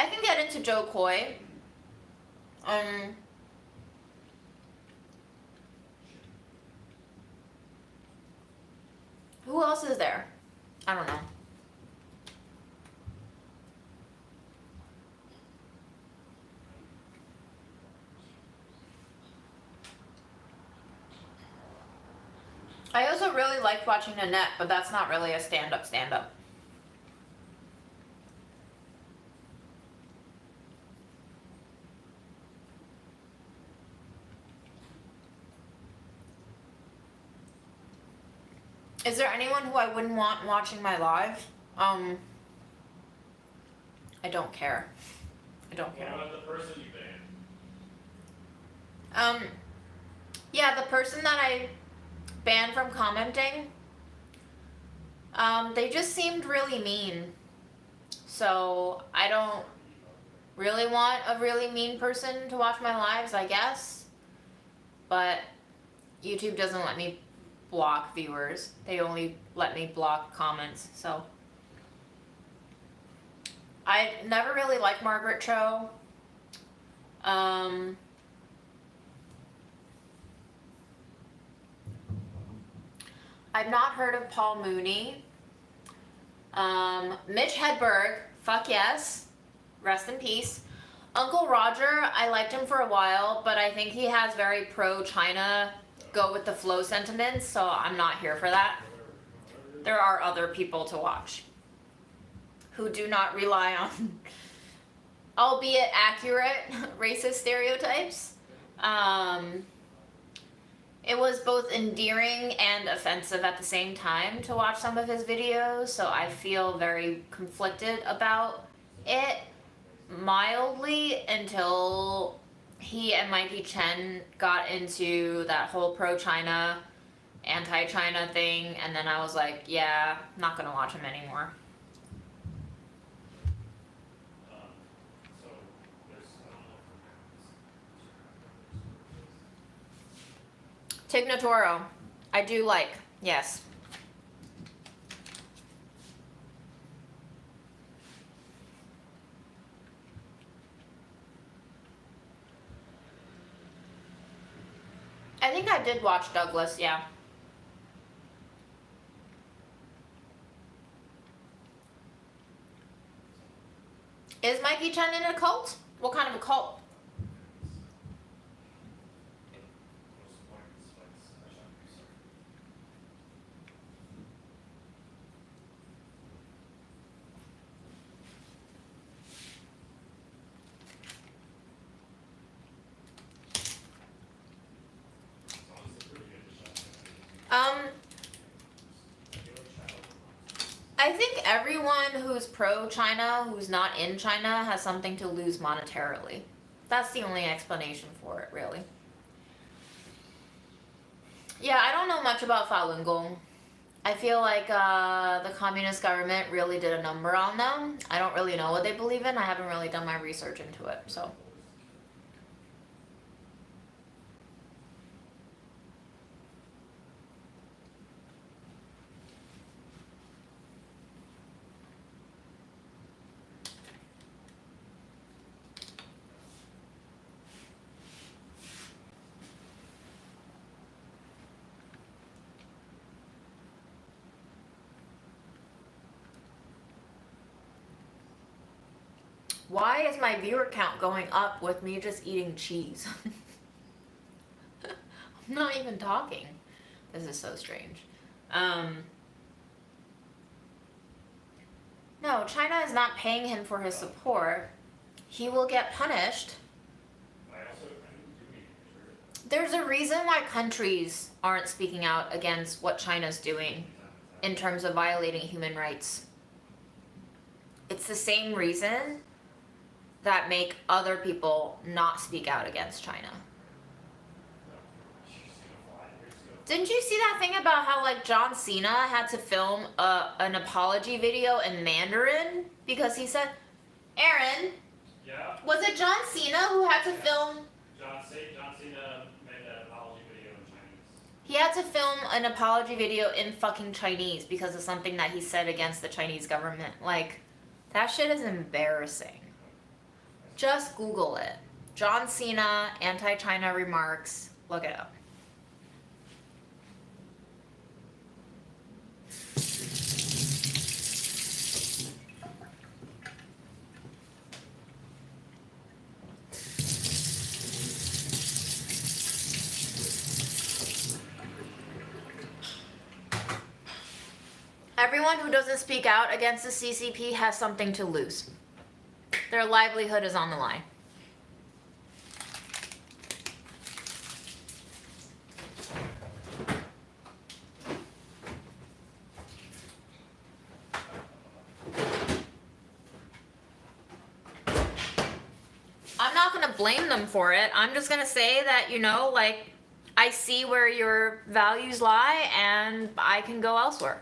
I can get into Joe Coy. Who else is there? I don't know. I also really liked watching Nanette, but that's not really a stand-up. Is there anyone who I wouldn't want watching my live? I don't care. I don't care. What about the person you banned? Yeah, the person that I banned from commenting, they just seemed really mean. So I don't really want a really mean person to watch my lives, I guess. But YouTube doesn't let me block viewers. They only let me block comments, so. I never really liked Margaret Cho. I've not heard of Paul Mooney. Mitch Hedberg, fuck yes. Rest in peace. Uncle Roger, I liked him for a while, but I think he has very pro-China, go with the flow sentiments, so I'm not here for that. There are other people to watch who do not rely on, albeit accurate, racist stereotypes. It was both endearing and offensive at the same time to watch some of his videos, so I feel very conflicted about it mildly until he and Mikey Chen got into that whole pro-China, anti-China thing, and then I was like, yeah, not gonna watch him anymore. Tig Notaro, I do like, yes. I think I did watch Douglas, yeah. Is Mikey Chen in a cult? What kind of a cult? I think everyone who's pro-China, who's not in China, has something to lose monetarily. That's the only explanation for it, really. Yeah, I don't know much about Falun Gong. I feel like the communist government really did a number on them. I don't really know what they believe in. I haven't really done my research into it, so. Why is my viewer count going up with me just eating cheese? I'm not even talking. This is so strange. No, China is not paying him for his support. He will get punished. There's a reason why countries aren't speaking out against what China's doing in terms of violating human rights. It's the same reason that make other people not speak out against China. Didn't you see that thing about how like John Cena had to film an apology video in Mandarin because he said, Aaron, Yeah. Was it John Cena who had to film? John Cena made an apology video in Chinese. He had to film an apology video in fucking Chinese because of something that he said against the Chinese government. Like, that shit is embarrassing. Just Google it. John Cena, anti-China remarks. Look it up. Everyone who doesn't speak out against the CCP has something to lose. Their livelihood is on the line. I'm not going to blame them for it. I'm just going to say that, you know, like, I see where your values lie and I can go elsewhere.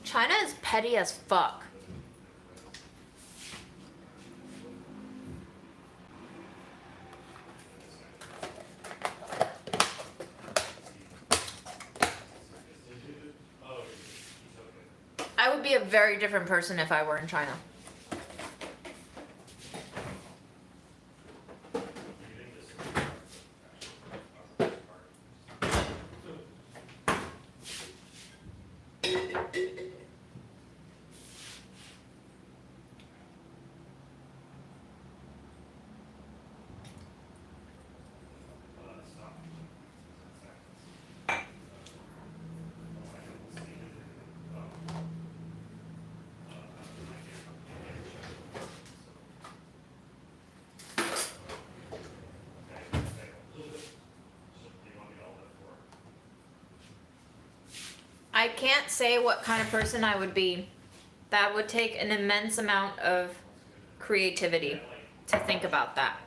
China is petty as fuck. I would be a very different person if I were in China. can't say what kind of person I would be. That would take an immense amount of creativity to think about that.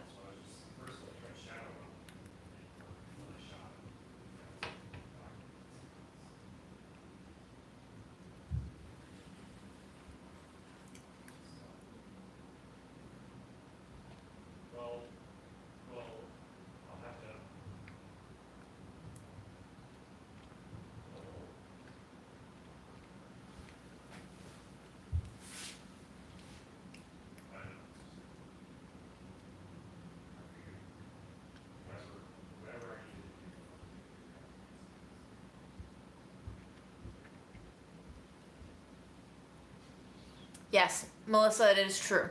Yes, Melissa, it is true.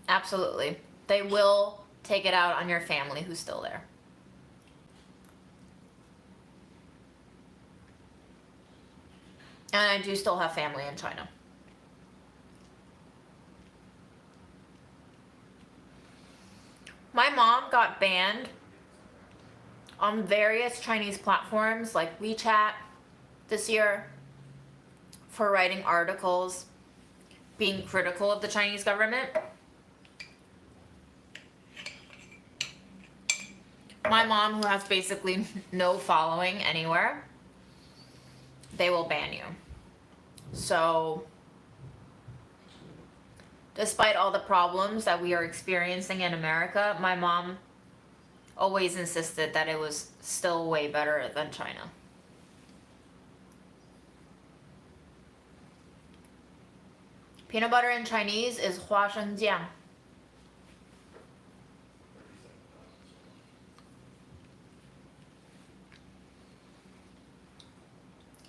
Absolutely. They will take it out on your family who's still there. And I do still have family in China. My mom got banned on various Chinese platforms like WeChat this year for writing articles being critical of the Chinese government. My mom, who has basically no following anywhere, they will ban you. So, despite all the problems that we are experiencing in America, my mom always insisted that it was still way better than China. Peanut butter in Chinese is 花生酱.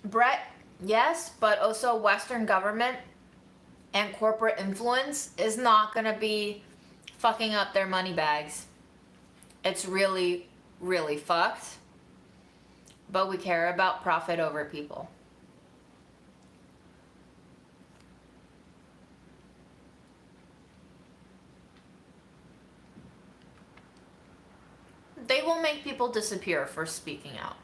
Brett, yes, but also Western government and corporate influence is not going to be fucking up their money bags. It's really, really fucked. But we care about profit over people. They will make people disappear for speaking out.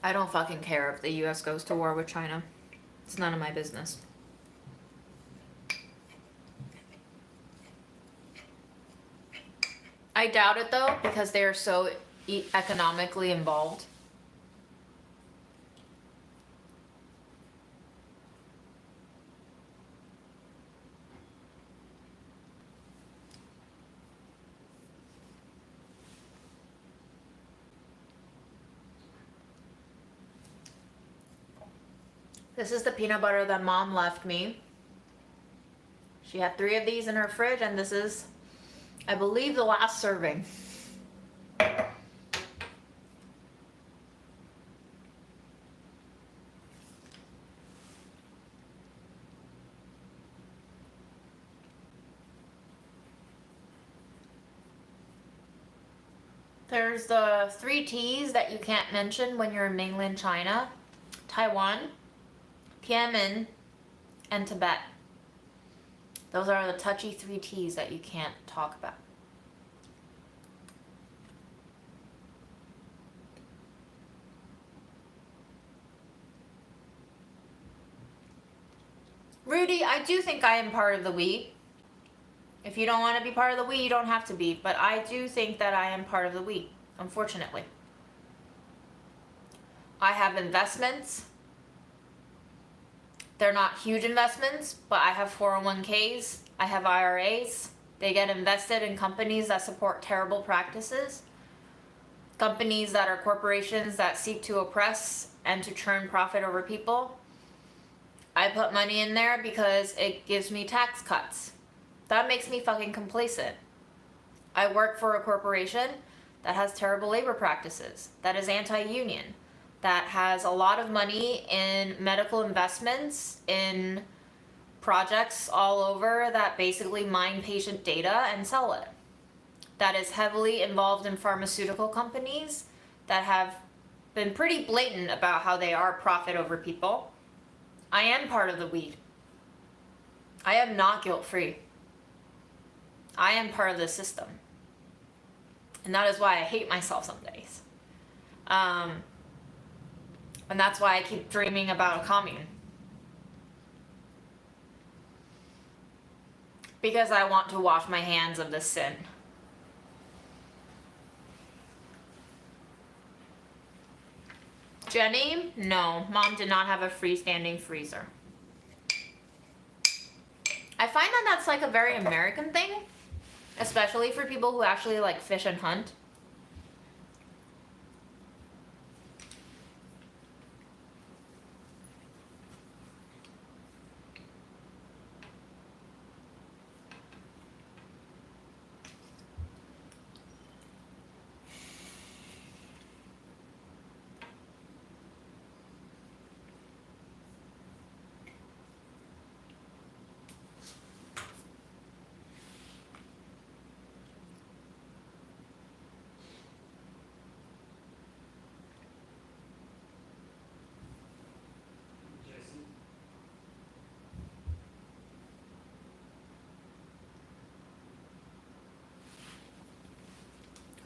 I don't fucking care if the US goes to war with China. It's none of my business. I doubt it though, because they are so economically involved. This is the peanut butter that Mom left me. She had 3 of these in her fridge, and this is, I believe, the last serving. There's the 3 T's that you can't mention when you're in mainland China: Taiwan, Tiananmen, and Tibet. Those are the touchy 3 T's that you can't talk about. Rudy, I do think I am part of the we. If you don't want to be part of the we, you don't have to be. But I do think that I am part of the we, unfortunately. I have investments. They're not huge investments, but I have 401ks. I have IRAs. They get invested in companies that support terrible practices. Companies that are corporations that seek to oppress and to churn profit over people. I put money in there because it gives me tax cuts. That makes me fucking complacent. I work for a corporation that has terrible labor practices, that is anti-union, that has a lot of money in medical investments, in projects all over that basically mine patient data and sell it. That is heavily involved in pharmaceutical companies that have been pretty blatant about how they are profit over people. I am part of the weed. I am not guilt-free. I am part of the system. And that is why I hate myself some days. And that's why I keep dreaming about a commune. Because I want to wash my hands of this sin. Jenny? No, Mom did not have a freestanding freezer. I find that that's like a very American thing, especially for people who actually like fish and hunt.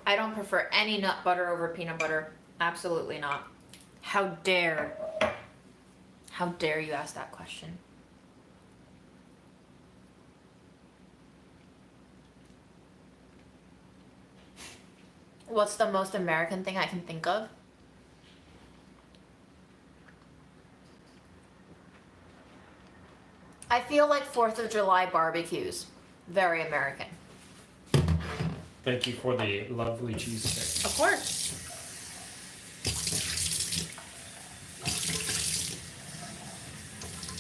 I don't prefer any nut butter over peanut butter. Absolutely not. How dare you ask that question? What's the most American thing I can think of? I feel like 4th of July barbecues. Very American. Thank you for the lovely cheesecake. Of course.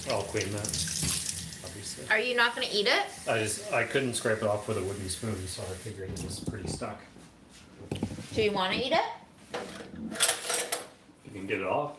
I'll clean that, obviously. Are you not gonna eat it? I couldn't scrape it off with a wooden spoon, so I figured it was pretty stuck. Do you want to eat it? You can get it off.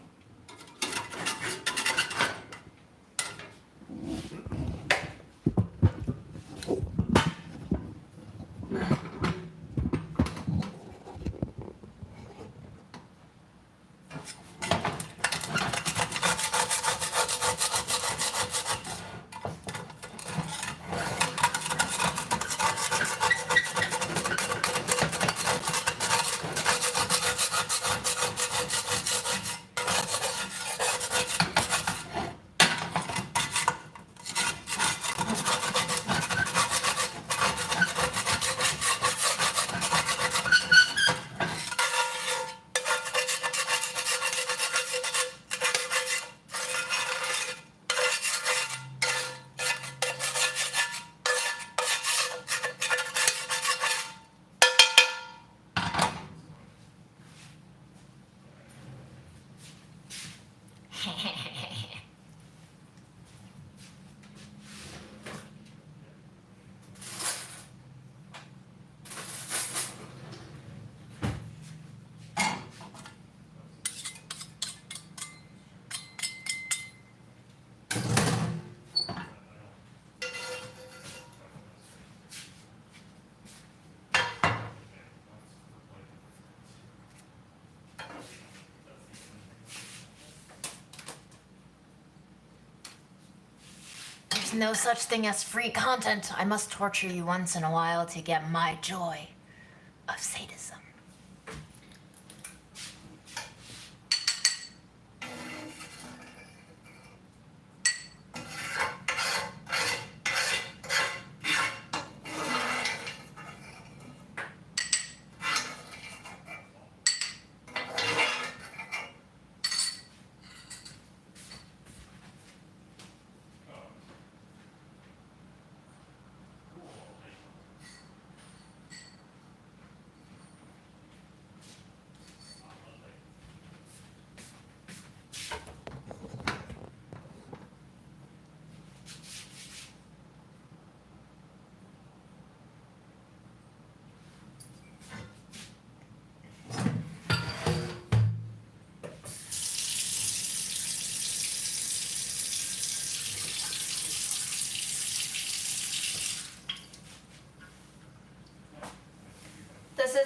There's no such thing as free content. I must torture you once in a while to get my joy of sadism.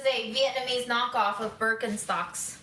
is a Vietnamese knockoff of Birkenstocks.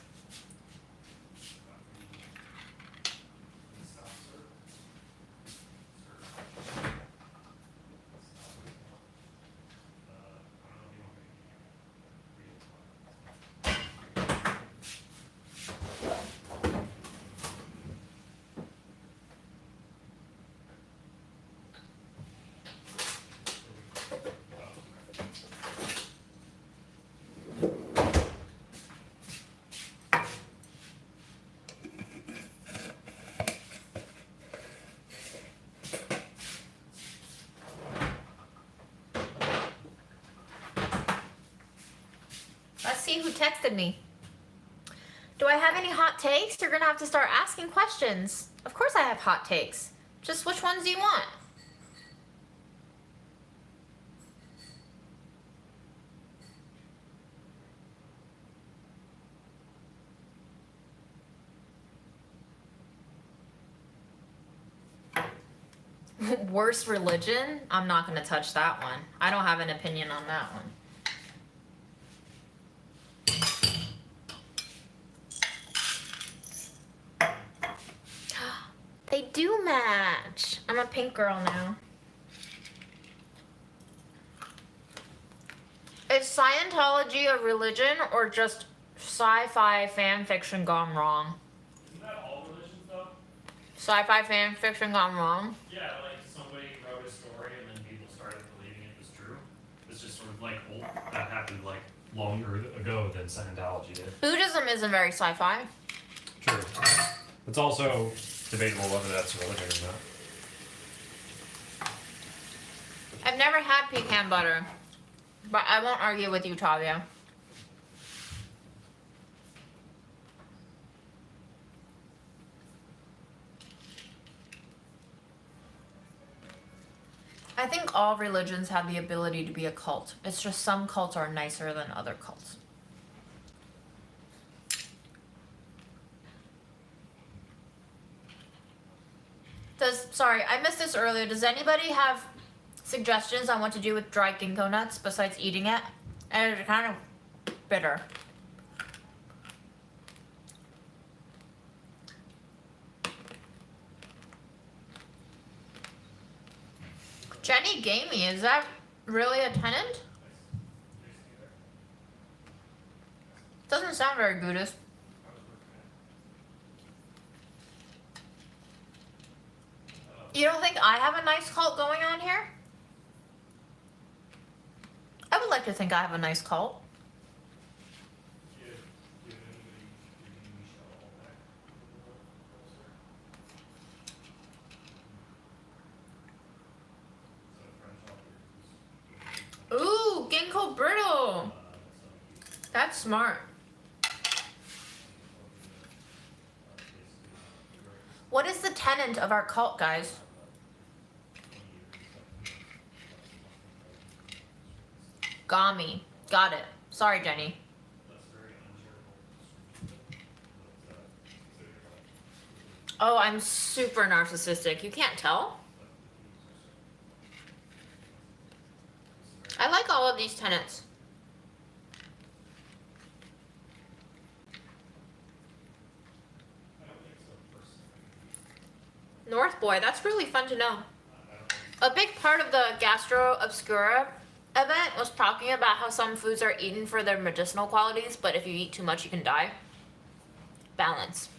Let's see who texted me. Do I have any hot takes? You're gonna have to start asking questions. Of course I have hot takes. Just which ones do you want? Worst religion? I'm not gonna touch that one. I don't have an opinion on that one. They do match. I'm a pink girl now. Is Scientology a religion or just sci-fi fan fiction gone wrong? Isn't that all religions though? Sci-fi fan fiction gone wrong? Yeah, like somebody wrote a story and then people started believing it was true. It's just sort of like old. That happened like longer ago than Scientology did. Buddhism isn't very sci-fi. True. It's also debatable whether that's a religion or not. I've never had pecan butter, but I won't argue with you, Tavia. I think all religions have the ability to be a cult. It's just some cults are nicer than other cults. Sorry, I missed this earlier. Does anybody have suggestions on what to do with dried ginkgo nuts besides eating it? And it's kind of bitter. Jenny Gamey, is that really a tenant? Doesn't sound very Buddhist. You don't think I have a nice cult going on here? I would like to think I have a nice cult. Ooh, ginkgo brittle. That's smart. What is the tenant of our cult, guys? Gami. Got it. Sorry, Jenny. Oh, I'm super narcissistic. You can't tell? I like all of these tenants. North Boy, that's really fun to know. A big part of the Gastro Obscura event was talking about how some foods are eaten for their medicinal qualities, but if you eat too much, you can die. Balance.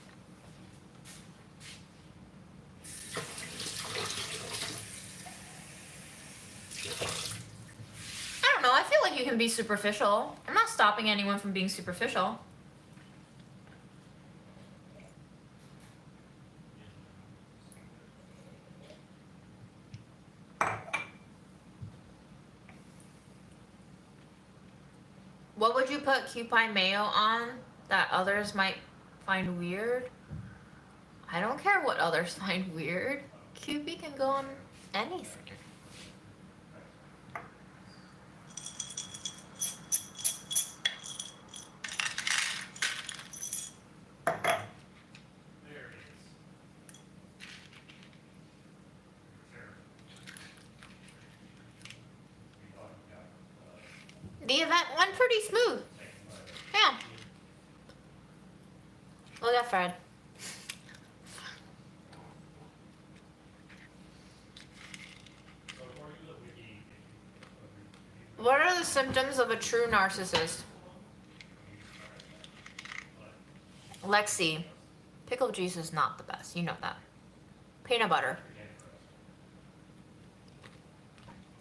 I don't know, I feel like you can be superficial. I'm not stopping anyone from being superficial. What would you put cupine mayo on that others might find weird? I don't care what others find weird. Kewpie can go on anything. The event went pretty smooth. Yeah. Look at Fred. What are the symptoms of a true narcissist? Lexi, pickled juice is not the best. You know that. Peanut butter.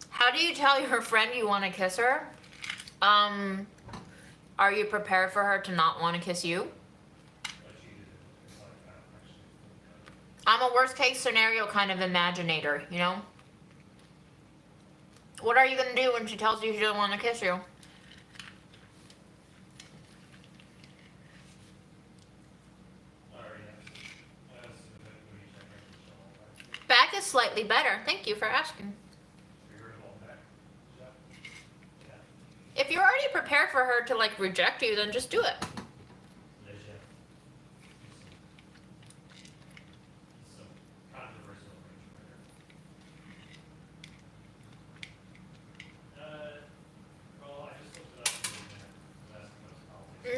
How do you tell your friend you want to kiss her? Are you prepared for her to not want to kiss you? I'm a worst case scenario kind of imaginator, you know? What are you going to do when she tells you she doesn't want to kiss you? Back is slightly better. Thank you for asking. If you're already prepared for her to like reject you, then just do it.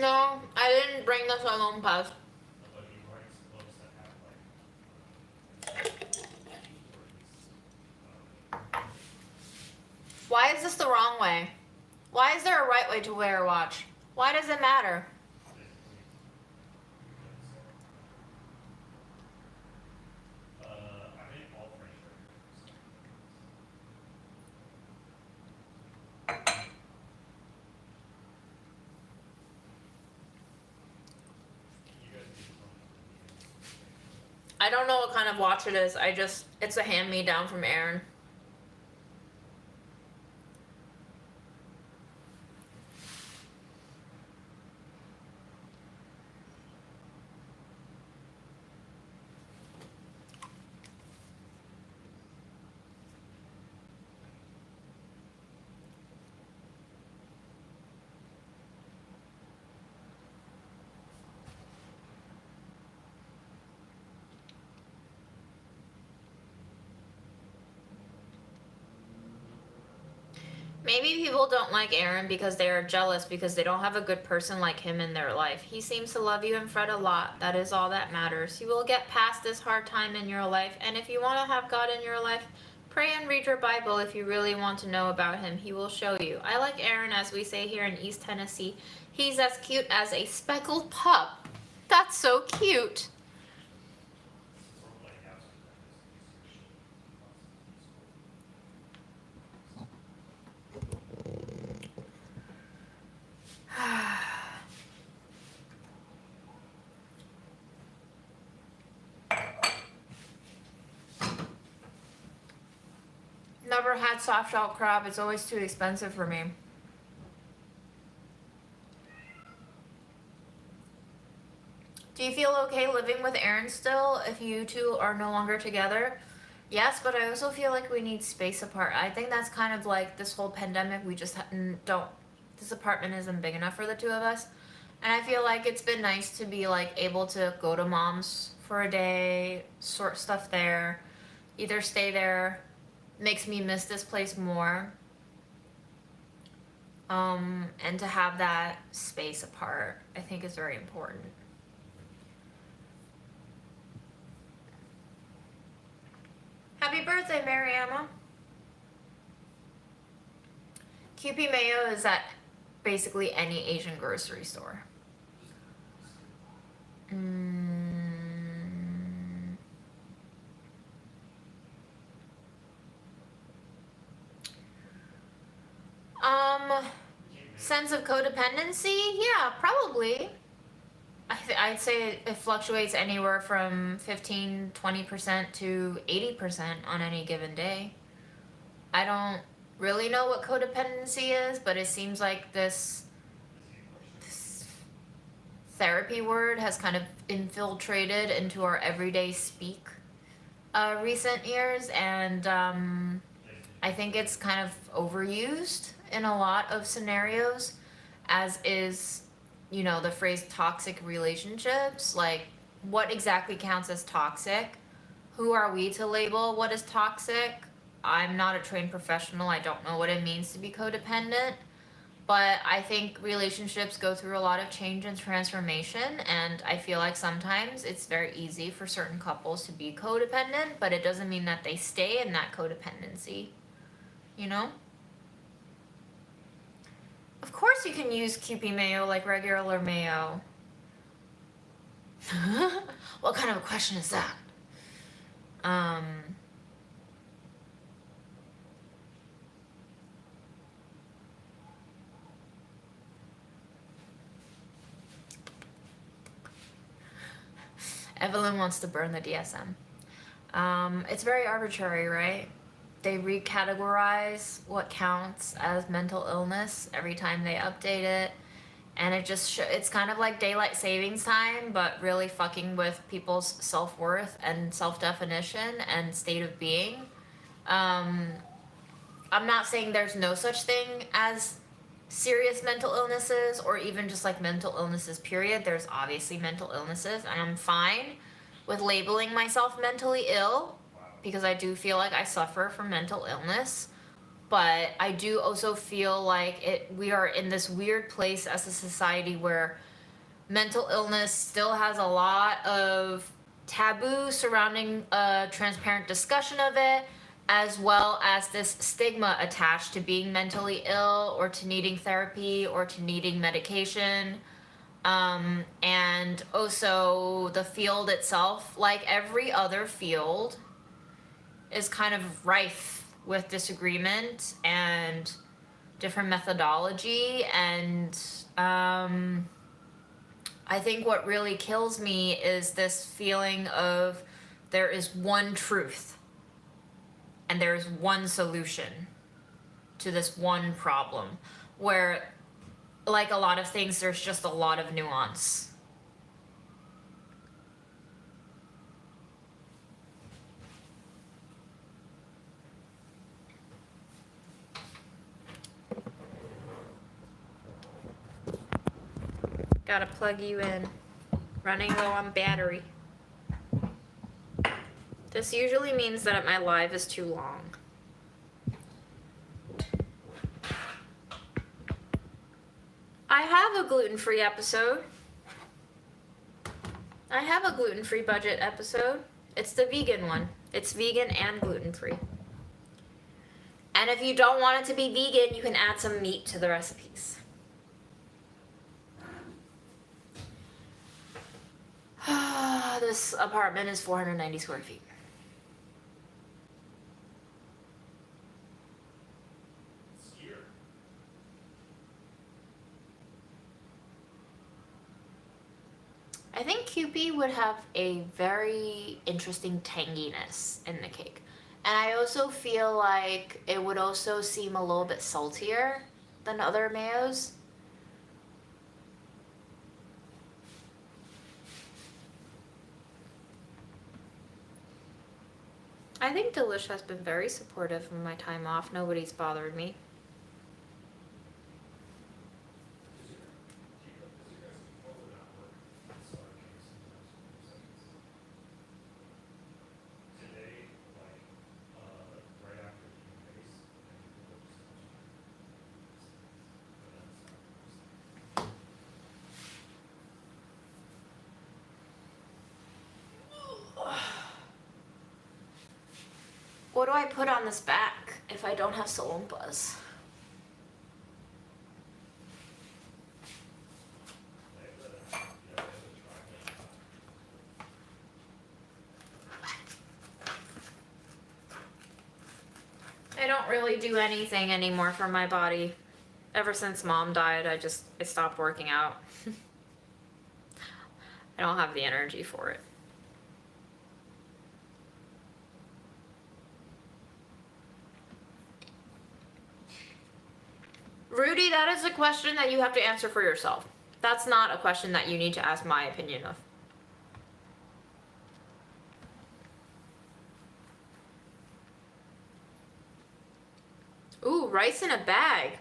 No, I didn't bring the salon pass. Why is this the wrong way? Why is there a right way to wear a watch? Why does it matter? I don't know what kind of watch it is. It's a hand-me-down from Aaron. Maybe people don't like Aaron because they are jealous because they don't have a good person like him in their life. He seems to love you and Fred a lot. That is all that matters. You will get past this hard time in your life, and if you want to have God in your life, pray and read your Bible if you really want to know about him. He will show you. I like Aaron, as we say here in East Tennessee. He's as cute as a speckled pup. That's so cute. Never had soft shell crab. It's always too expensive for me. Do you feel okay living with Aaron still if you two are no longer together? Yes, but I also feel like we need space apart. I think that's kind of like this whole pandemic. We just don't, this apartment isn't big enough for the two of us. And I feel like it's been nice to be like able to go to mom's for a day, sort stuff there, either stay there. Makes me miss this place more. And to have that space apart, I think is very important. Happy birthday, Mariama. QP Mayo is at basically any Asian grocery store. Sense of codependency? Yeah, probably. I'd say it fluctuates anywhere from 15-20% to 80% on any given day. I don't really know what codependency is, but it seems like this therapy word has kind of infiltrated into our everyday speak recent years, and I think it's kind of overused in a lot of scenarios, as is, you know, the phrase toxic relationships. Like, what exactly counts as toxic? Who are we to label what is toxic? I'm not a trained professional. I don't know what it means to be codependent. But I think relationships go through a lot of change and transformation, and I feel like sometimes it's very easy for certain couples to be codependent, but it doesn't mean that they stay in that codependency, you know? Of course you can use Kewpie mayo like regular mayo. What kind of a question is that? Evelyn wants to burn the DSM. It's very arbitrary, right? They recategorize what counts as mental illness every time they update it. And it just it's kind of like daylight savings time, but really fucking with people's self-worth and self-definition and state of being. I'm not saying there's no such thing as serious mental illnesses or even just like mental illnesses period. There's obviously mental illnesses, and I'm fine with labeling myself mentally ill because I do feel like I suffer from mental illness. But I do also feel like we are in this weird place as a society where mental illness still has a lot of taboo surrounding a transparent discussion of it, as well as this stigma attached to being mentally ill or to needing therapy or to needing medication. And also the field itself, like every other field, is kind of rife with disagreement and different methodology. And I think what really kills me is this feeling of there is one truth and there is one solution to this one problem, where like a lot of things, there's just a lot of nuance. Gotta plug you in. Running low on battery. This usually means that my live is too long. I have a gluten-free episode. I have a gluten-free budget episode. It's the vegan one. It's vegan and gluten-free. And if you don't want it to be vegan, you can add some meat to the recipes. This apartment is 490 square feet. I think Kewpie would have a very interesting tanginess in the cake. And I also feel like it would also seem a little bit saltier than other mayos. I think Delish has been very supportive of my time off. Nobody's bothered me. What do I put on this back if I don't have Salumpas? I don't really do anything anymore for my body. Ever since Mom died, I stopped working out. I don't have the energy for it. Rudy, that is a question that you have to answer for yourself. That's not a question that you need to ask my opinion of. Ooh, rice in a bag.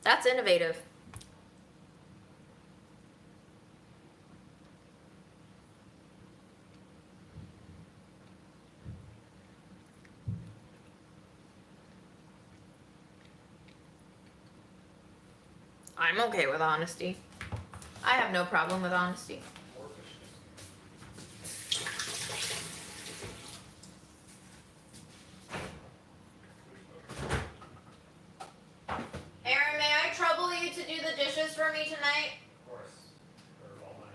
That's innovative. I'm okay with honesty. I have no problem with honesty. Aaron, may I trouble you to do the dishes for me tonight? Of course. For all my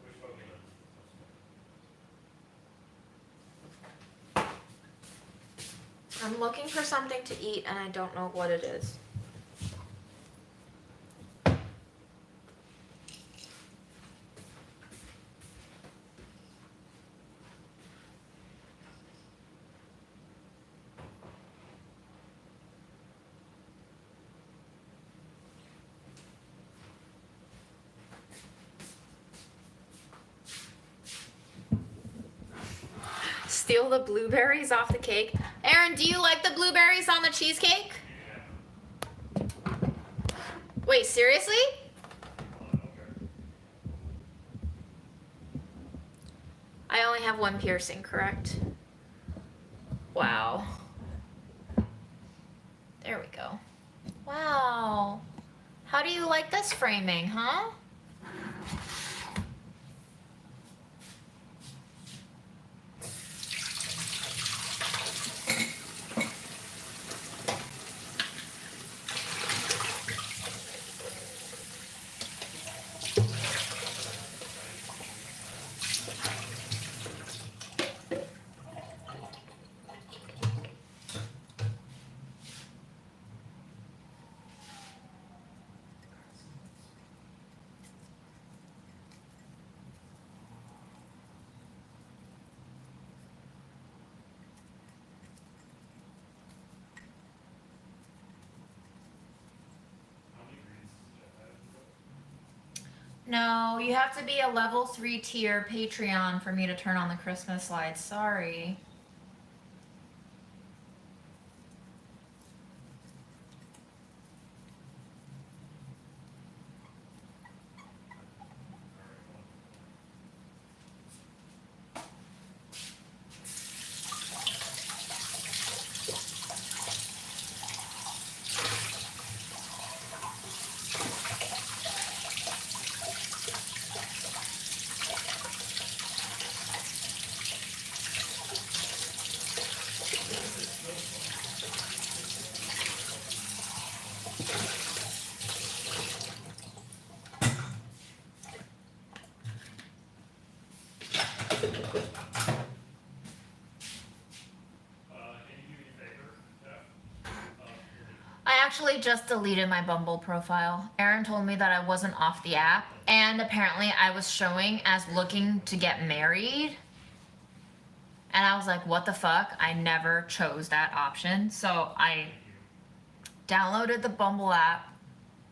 which Pokemon? I'm looking for something to eat and I don't know what it is. Steal the blueberries off the cake. Aaron, do you like the blueberries on the cheesecake? Yeah. Wait, seriously? I only have one piercing, correct? Wow. There we go. Wow. How do you like this framing, huh? No, you have to be a level 3 tier Patreon for me to turn on the Christmas lights. Sorry. I actually just deleted my Bumble profile. Aaron told me that I wasn't off the app, and apparently I was showing as looking to get married. And I was like, what the fuck? I never chose that option. So I downloaded the Bumble app,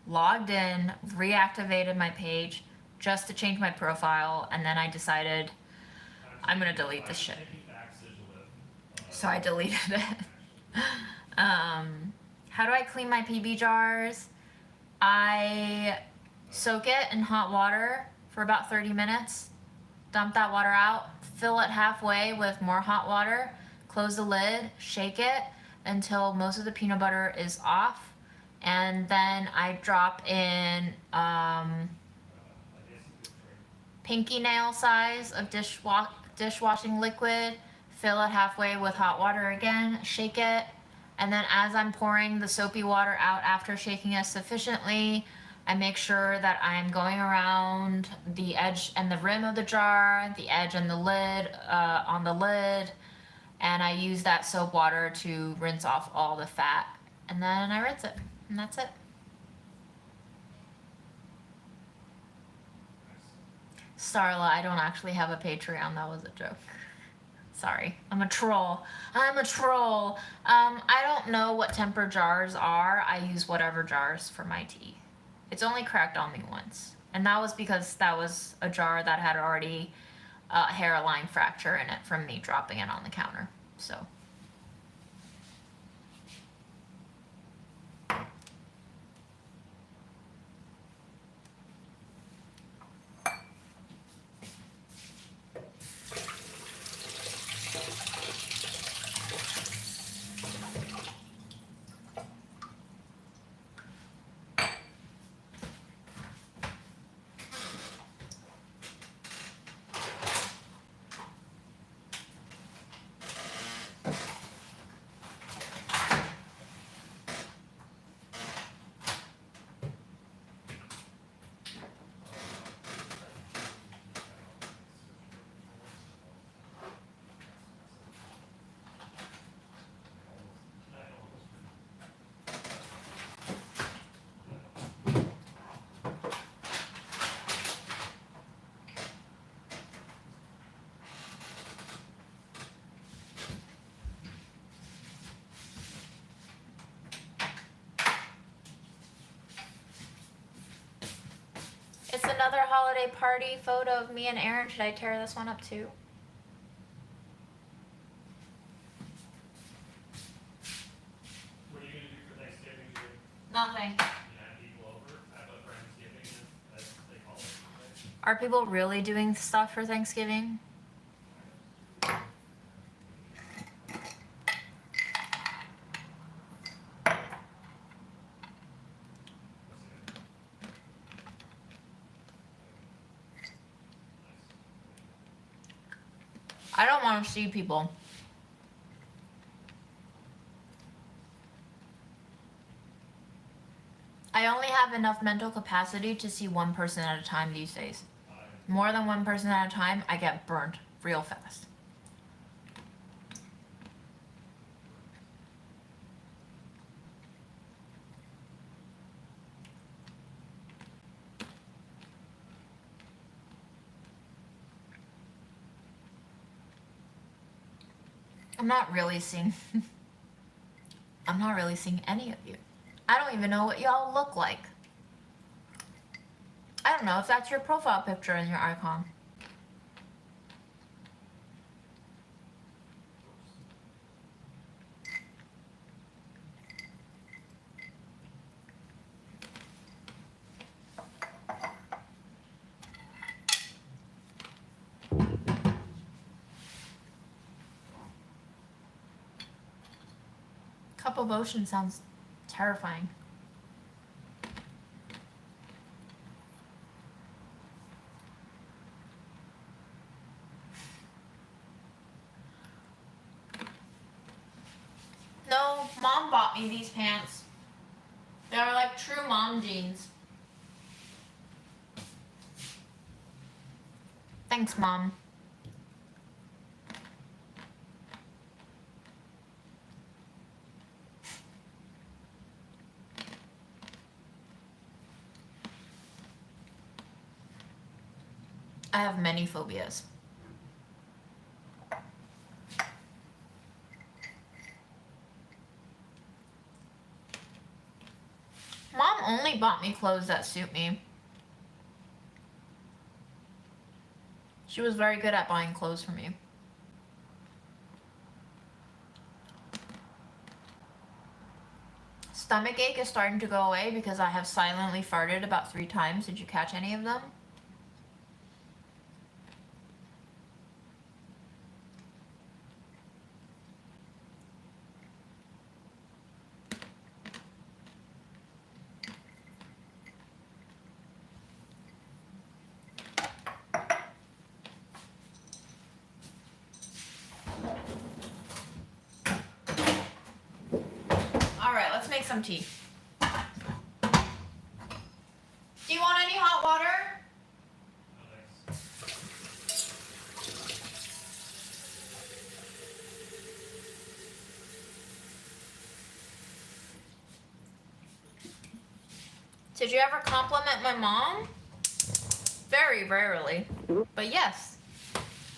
logged in, reactivated my page just to change my profile, and then I decided I'm gonna delete this shit. So I deleted it. How do I clean my PB jars? I soak it in hot water for about 30 minutes, dump that water out, fill it halfway with more hot water, close the lid, shake it until most of the peanut butter is off, and then I drop in pinky nail size of dishwashing liquid, fill it halfway with hot water again, shake it, and then as I'm pouring the soapy water out after shaking it sufficiently, I make sure that I'm going around the edge and the rim of the jar, the edge and the lid, on the lid, and I use that soap water to rinse off all the fat, and then I rinse it, and that's it. Starla, I don't actually have a Patreon, that was a joke. Sorry, I'm a troll. I'm a troll. I don't know what temper jars are. I use whatever jars for my tea. It's only cracked on me once. And that was because that was a jar that had already a hairline fracture in it from me dropping it on the counter. So. another holiday party photo of me and Aaron. Should I tear this one up too? What are you gonna do for Thanksgiving? Nothing. Have people over? Have a Friendsgiving, as they call it. Right? Are people really doing stuff for Thanksgiving? I don't want to see people. I only have enough mental capacity to see one person at a time these days. More than one person at a time, I get burnt real fast. I'm not really seeing I'm not really seeing any of you. I don't even know what y'all look like. I don't know if that's your profile picture in your icon. Cup of Ocean sounds terrifying. No, Mom bought me these pants. They're like true mom jeans. Thanks, Mom. I have many phobias. Mom only bought me clothes that suit me. She was very good at buying clothes for me. Stomachache is starting to go away because I have silently farted about 3 times. Did you catch any of them? Alright, let's make some tea. Do you want any hot water? Did you ever compliment my mom? Very rarely. But yes,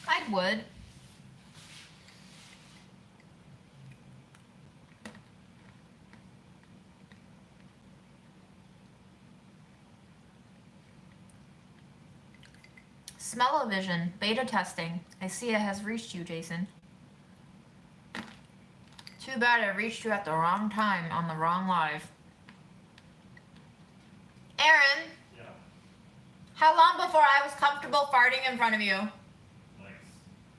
I would. Smell-o-vision, beta testing. I see it has reached you, Jason. Too bad it reached you at the wrong time on the wrong live. Aaron? Yeah. How long before I was comfortable farting in front of you? Like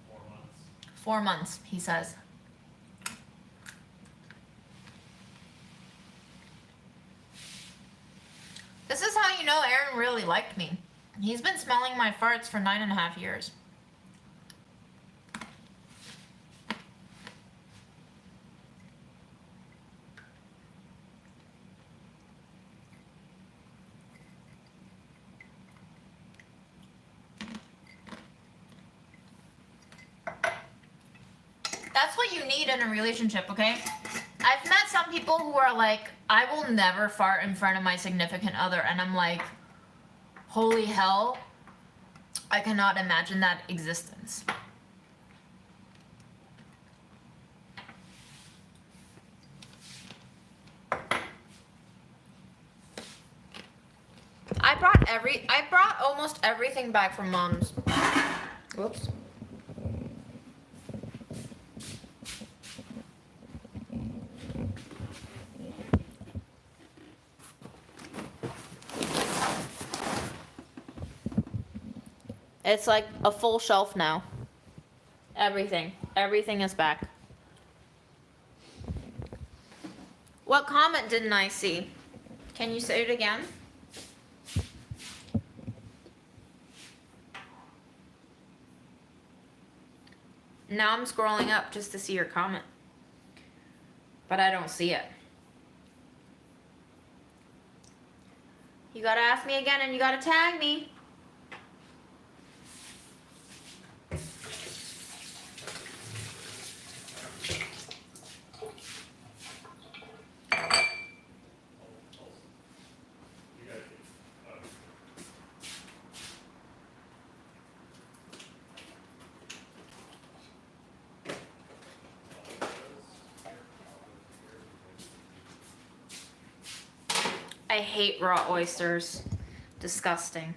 4 months. 4 months, he says. This is how you know Aaron really liked me. He's been smelling my farts for 9.5 years. That's what you need in a relationship, okay? I've met some people who are like, I will never fart in front of my significant other, and I'm like, holy hell, I cannot imagine that existence. I brought I brought almost everything back from mom's. Whoops. It's like a full shelf now. Everything is back. What comment didn't I see? Can you say it again? Now I'm scrolling up just to see your comment. But I don't see it. You gotta ask me again and you gotta tag me. I hate raw oysters. Disgusting.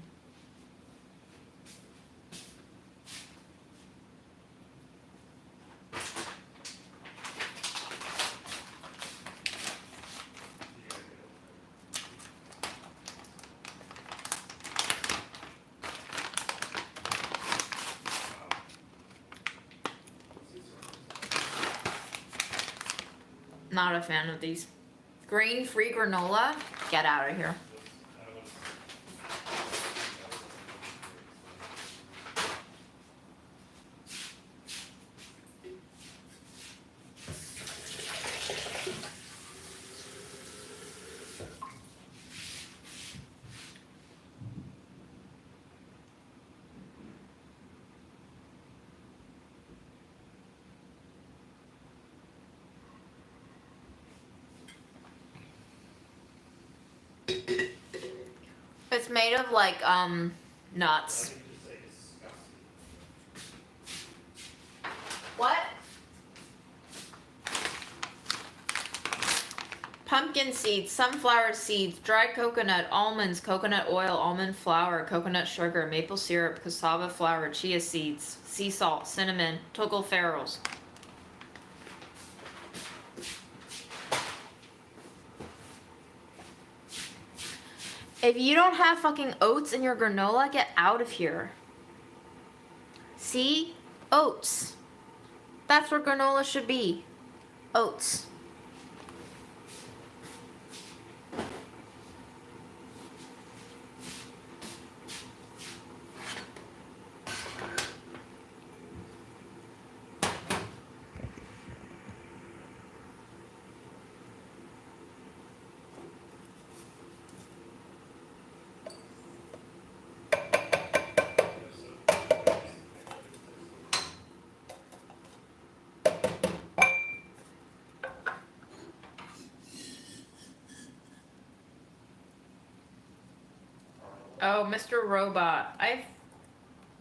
Not a fan of these. Grain-free granola? Get out of here. It's made of like nuts. What? Pumpkin seeds, sunflower seeds, dried coconut, almonds, coconut oil, almond flour, coconut sugar, maple syrup, cassava flour, chia seeds, sea salt, cinnamon, tocopherols. If you don't have fucking oats in your granola, get out of here. See? Oats. That's what granola should be. Oats. Oh, Mr. Robot. I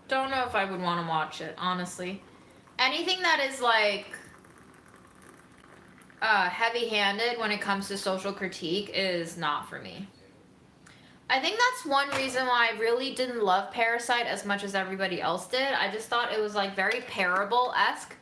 don't know if I would want to watch it, honestly. Anything that is like heavy-handed when it comes to social critique is not for me. I think that's one reason why I really didn't love Parasite as much as everybody else did. I just thought it was like very parable-esque.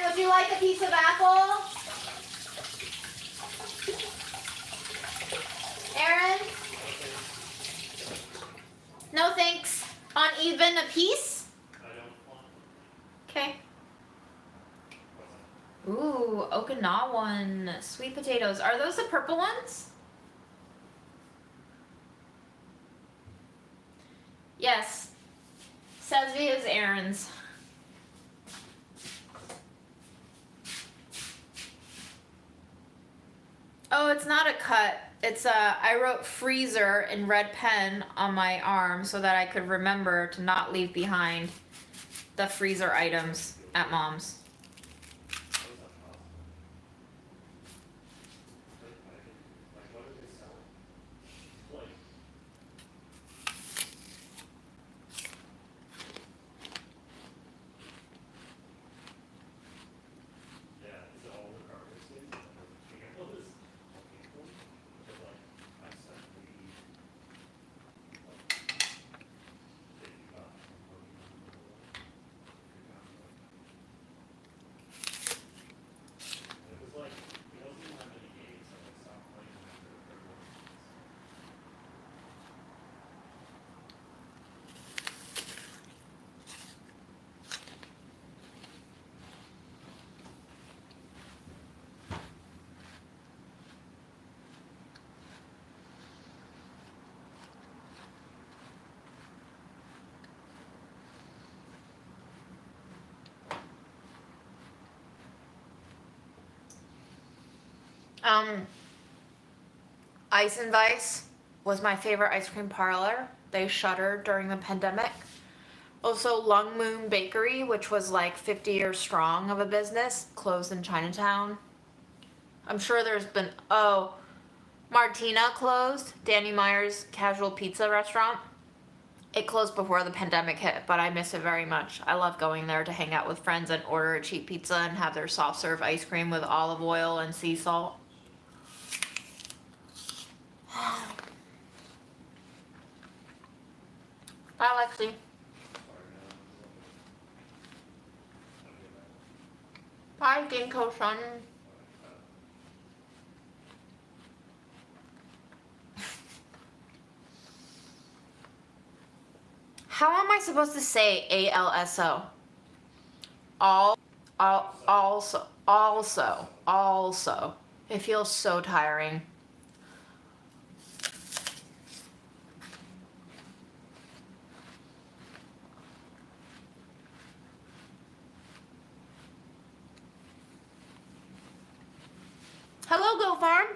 Would you like a piece of apple? Aaron? No thanks. Uneven a piece? I don't want. Okay. Ooh, Okinawan sweet potatoes. Are those the purple ones? Yes. Sesvi is Aaron's. Oh, it's not a cut. It's I wrote freezer in red pen on my arm so that I could remember to not leave behind the freezer items at mom's. Um, Ice and Vice was my favorite ice cream parlor. They shuttered during the pandemic. Also, Lung Moon Bakery, which was like 50 years strong of a business, closed in Chinatown. I'm sure there's been, oh, Martina closed, Danny Meyer's casual pizza restaurant. It closed before the pandemic hit, but I miss it very much. I love going there to hang out with friends and order a cheap pizza and have their soft serve ice cream with olive oil and sea salt. Bye, Lexi. Bye, Ginkgo-san. How am I supposed to say ALSO? Also. It feels so tiring. Hello, Go Farm.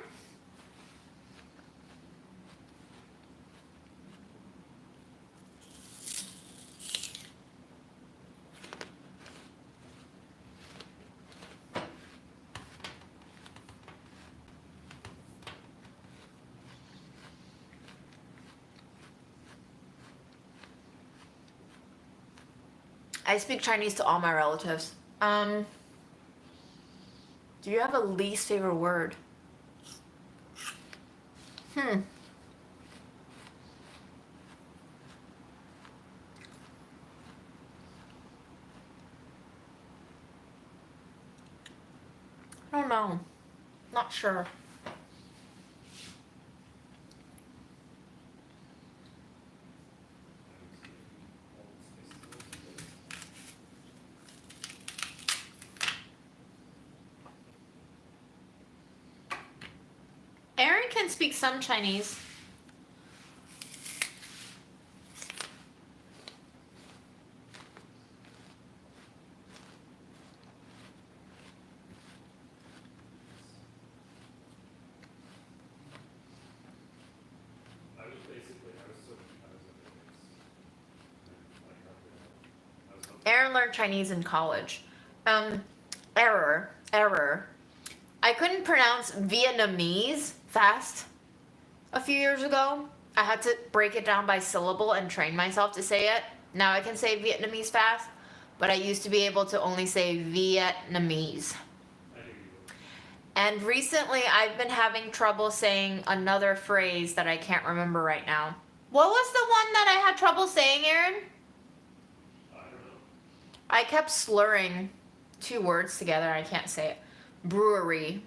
I speak Chinese to all my relatives. Do you have a least favorite word? I don't know. Not sure. Aaron can speak some Chinese. Aaron learned Chinese in college. Error. I couldn't pronounce Vietnamese fast a few years ago. I had to break it down by syllable and train myself to say it. Now I can say Vietnamese fast, but I used to be able to only say Vietnamese. And recently I've been having trouble saying another phrase that I can't remember right now. What was the one that I had trouble saying, Aaron? I kept slurring two words together. I can't say it. Brewery.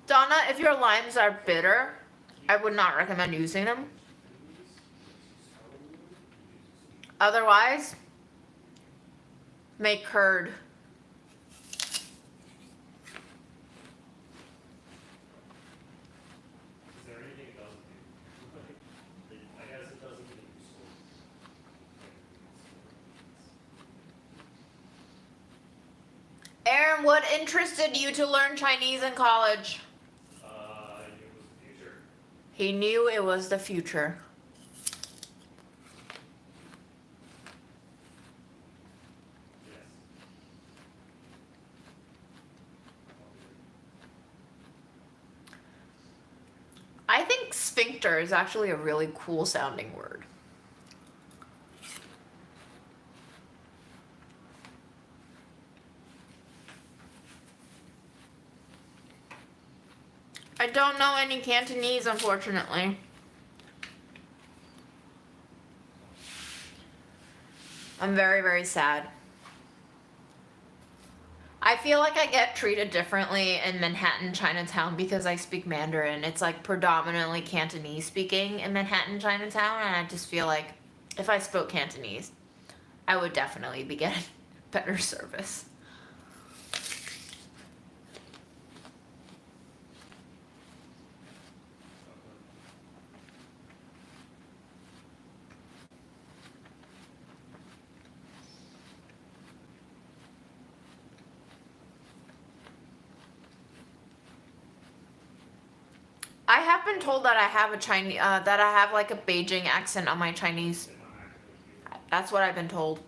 Donna, if your limes are bitter, I would not recommend using them. Otherwise, make curd. Aaron, what interested you to learn Chinese in college? He knew it was the future. I think sphincter is actually a really cool sounding word. I don't know any Cantonese, unfortunately. I'm very, very sad. I feel like I get treated differently in Manhattan, Chinatown because I speak Mandarin. It's like predominantly Cantonese speaking in Manhattan, Chinatown, and I just feel like if I spoke Cantonese, I would definitely be getting better service. I have been told that I have a Chinese, that I have like a Beijing accent on my Chinese. That's what I've been told.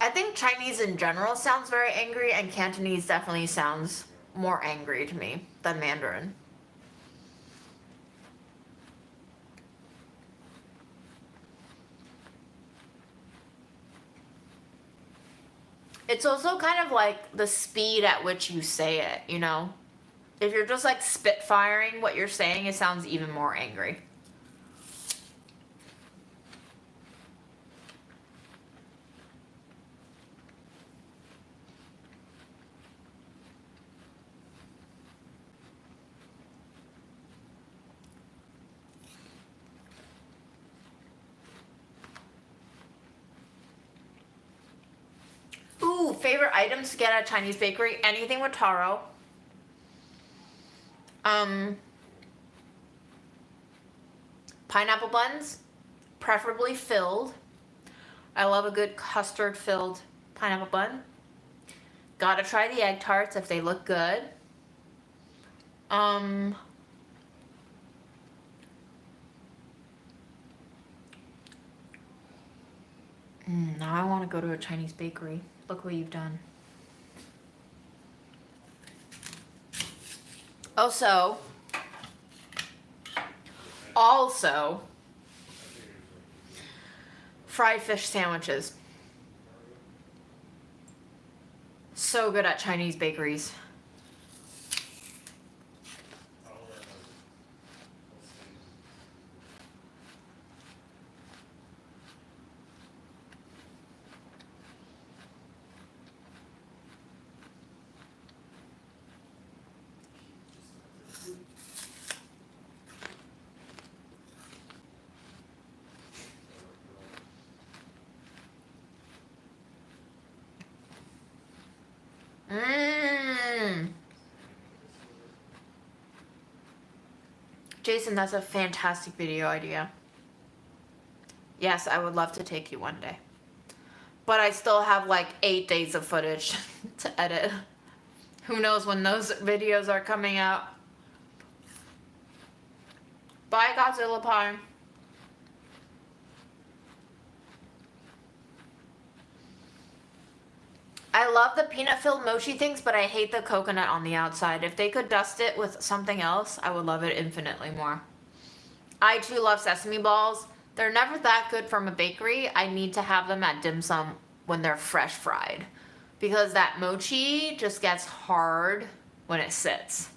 I think Chinese in general sounds very angry, and Cantonese definitely sounds more angry to me than Mandarin. It's also kind of like the speed at which you say it, you know? If you're just like spitfiring what you're saying, it sounds even more angry. Ooh, favorite items to get at a Chinese bakery? Anything with taro. Pineapple buns, preferably filled. I love a good custard filled pineapple bun. Gotta try the egg tarts if they look good. Now I want to go to a Chinese bakery. Look what you've done. Also, fried fish sandwiches. So good at Chinese bakeries. Jason, that's a fantastic video idea. Yes, I would love to take you one day. But I still have like 8 days of footage to edit. Who knows when those videos are coming out. Bye, Godzilla Pie. I love the peanut-filled mochi things, but I hate the coconut on the outside. If they could dust it with something else, I would love it infinitely more. I too love sesame balls. They're never that good from a bakery. I need to have them at dim sum when they're fresh fried, because that mochi just gets hard when it sits.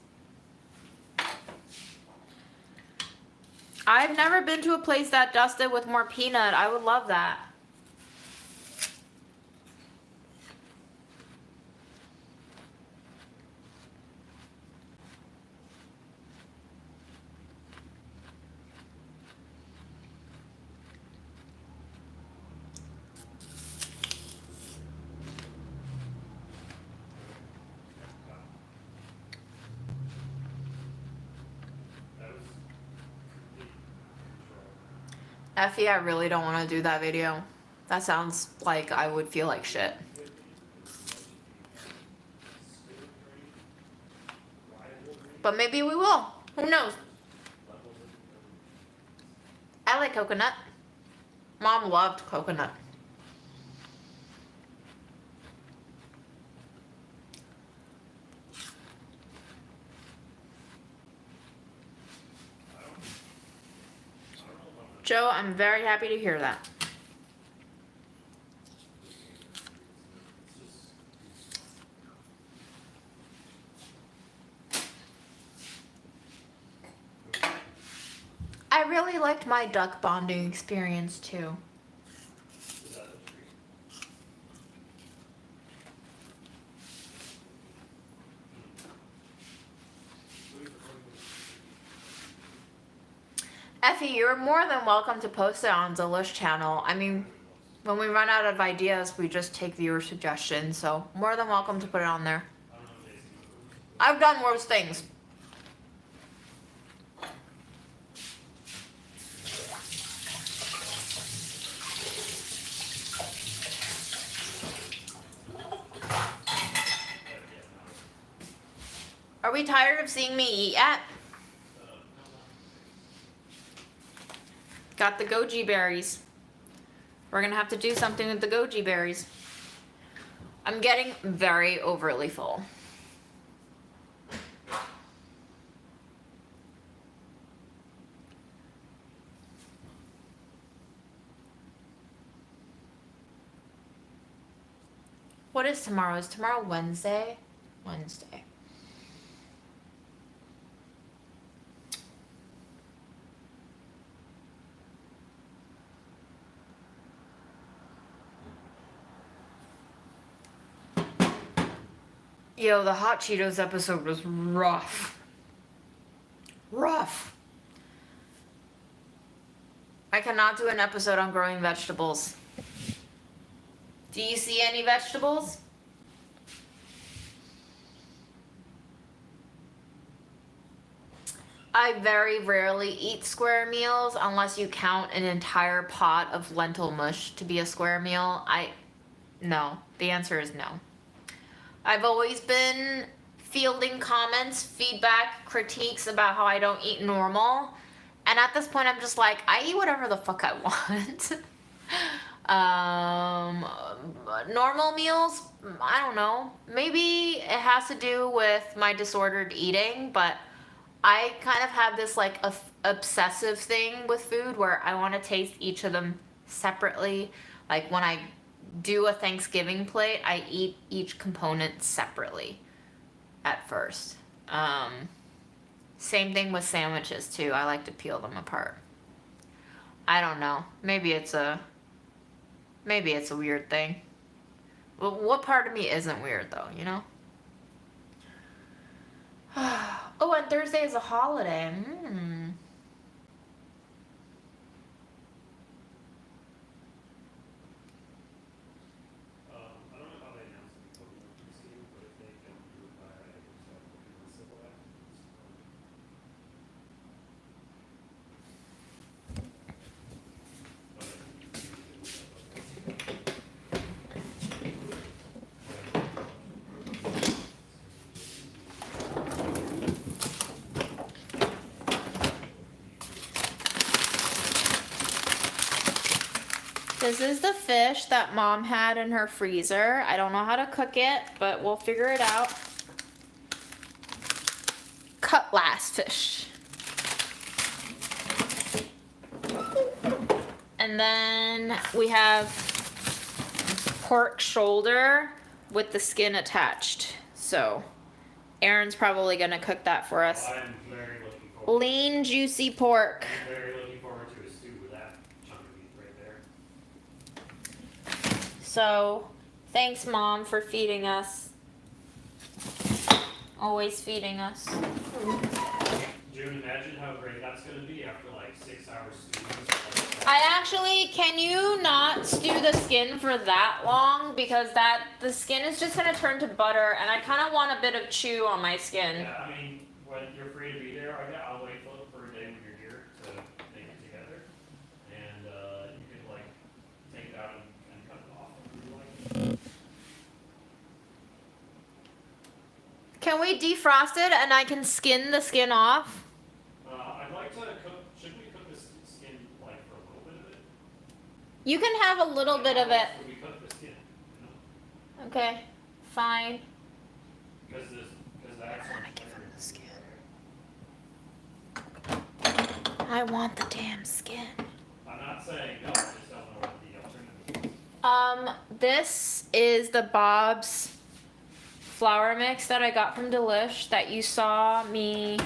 I've never been to a place that dusted with more peanut. I would love that. Effie, I really don't want to do that video. That sounds like I would feel like shit. But maybe we will. Who knows? I like coconut. Mom loved coconut. Joe, I'm very happy to hear that. I really liked my duck bonding experience too. Is that the tree? Effie, you're more than welcome to post it on Delish channel. I mean, when we run out of ideas, we just take viewer suggestions, so more than welcome to put it on there. I've done worse things. Are we tired of seeing me eat yet? Got the goji berries. We're gonna have to do something with the goji berries. I'm getting very overly full. What is tomorrow? Is tomorrow Wednesday? Wednesday. Yo, the Hot Cheetos episode was rough. Rough. I cannot do an episode on growing vegetables. Do you see any vegetables? I very rarely eat square meals unless you count an entire pot of lentil mush to be a square meal. No. The answer is no. I've always been fielding comments, feedback, critiques about how I don't eat normal. And at this point, I'm just like, I eat whatever the fuck I want. Normal meals, I don't know. Maybe it has to do with my disordered eating, but I kind of have this like obsessive thing with food where I want to taste each of them separately. Like when I do a Thanksgiving plate, I eat each component separately at first. Same thing with sandwiches too. I like to peel them apart. I don't know. Maybe it's a weird thing. Well, what part of me isn't weird though, you know? Oh, and Thursday is a holiday. I don't know how they announce it before the open season, but if they can do it by, I guess that would be the civil act. This is the fish that Mom had in her freezer. I don't know how to cook it, but we'll figure it out. Cutlass fish. And then we have pork shoulder with the skin attached. So Aaron's probably gonna cook that for us. I'm very looking forward. Lean, juicy pork. I'm very looking forward to a stew with that chunk of meat right there. So, thanks, Mom, for feeding us. Always feeding us. June, imagine how great that's going to be after like 6 hours stewing. Can you not stew the skin for that long? Because the skin is just going to turn to butter, and I kind of want a bit of chew on my skin. Yeah, I mean, when you're free to be there, I'll wait for a day when you're here to make it together. And you can like take it out and cut it off if you like. Can we defrost it and I can skin the skin off? I'd like to cook, should we cook this skin like for a little bit of it? You can have a little bit of it. So we cook the skin, you know? Okay, fine. Because that's I want the damn skin. I'm not saying no, I just don't know what the alternative is. This is the Bob's flour mix that I got from Delish that you saw me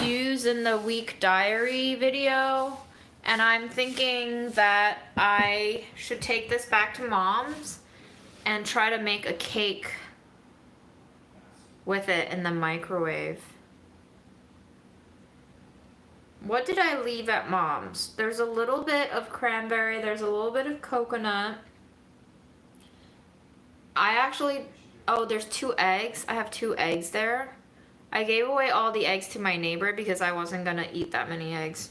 use in the week diary video, and I'm thinking that I should take this back to Mom's and try to make a cake with it in the microwave. What did I leave at Mom's? There's a little bit of cranberry, there's a little bit of coconut. Oh, there's 2 eggs. I have 2 eggs there. I gave away all the eggs to my neighbor because I wasn't gonna eat that many eggs.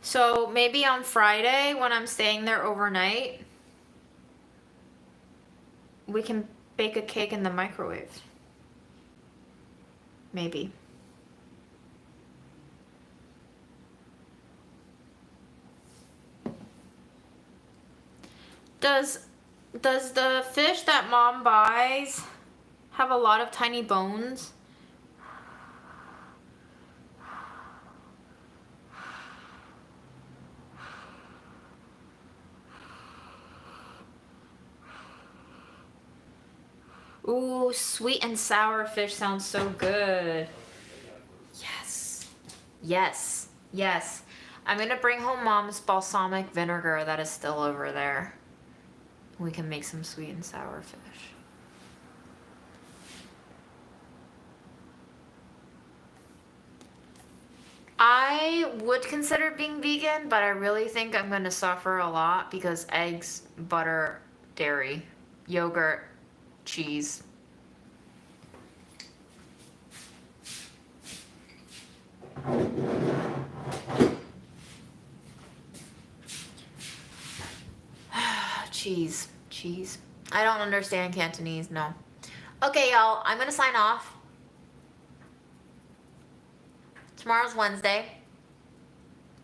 So maybe on Friday when I'm staying there overnight, we can bake a cake in the microwave. Maybe. Does the fish that Mom buys have a lot of tiny bones? Ooh, sweet and sour fish sounds so good. Yes. Yes. Yes. I'm gonna bring home Mom's balsamic vinegar that is still over there. We can make some sweet and sour fish. I would consider being vegan, but I really think I'm gonna suffer a lot because eggs, butter, dairy, yogurt, cheese. Cheese. I don't understand Cantonese, no. Okay, y'all, I'm gonna sign off. Tomorrow's Wednesday.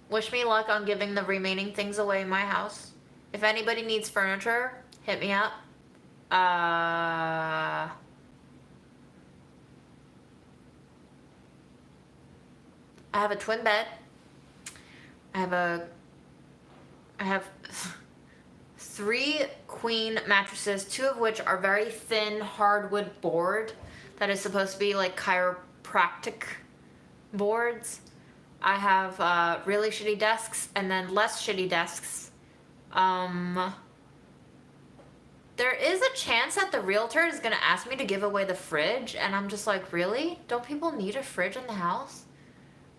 Wish me luck on giving the remaining things away in my house. If anybody needs furniture, hit me up. I have a twin bed. I have 3 queen mattresses, 2 of which are very thin hardwood board that is supposed to be like chiropractic boards. I have really shitty desks and then less shitty desks. There is a chance that the realtor is gonna ask me to give away the fridge, and I'm just like, really? Don't people need a fridge in the house?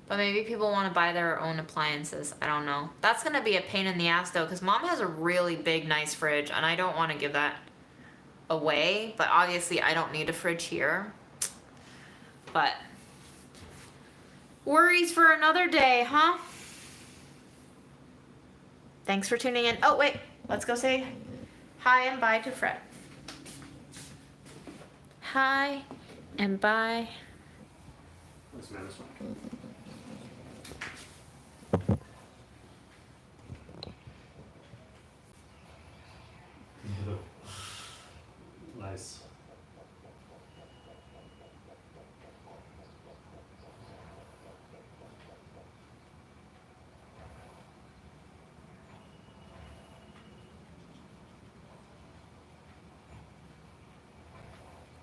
But maybe people want to buy their own appliances. I don't know. That's going to be a pain in the ass though, because Mom has a really big, nice fridge, and I don't want to give that away. But obviously I don't need a fridge here. But worries for another day, huh? Thanks for tuning in. Oh, wait. Let's go say hi and bye to Fred. Hi and bye. This man is fine. Nice.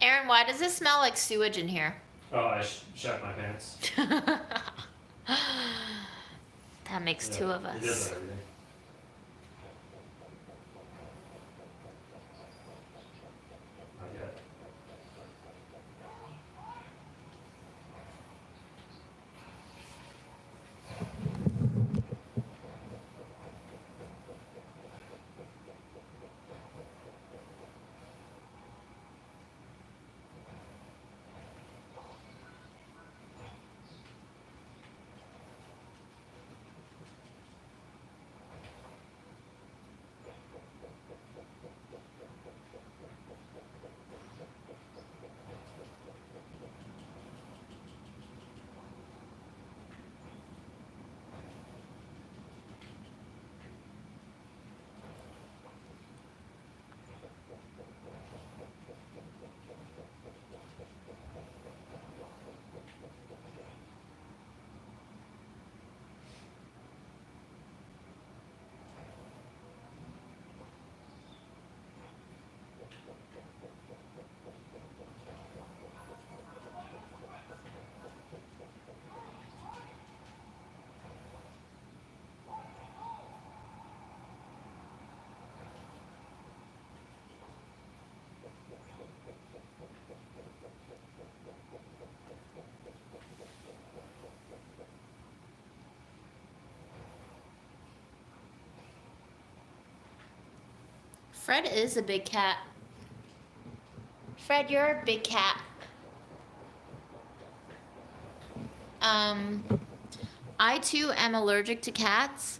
Aaron, why does it smell like sewage in here? Oh, I shat my pants. That makes 2 of It us. does everything. Not yet. Fred is a big cat. Fred, you're a big cat. I too am allergic to cats,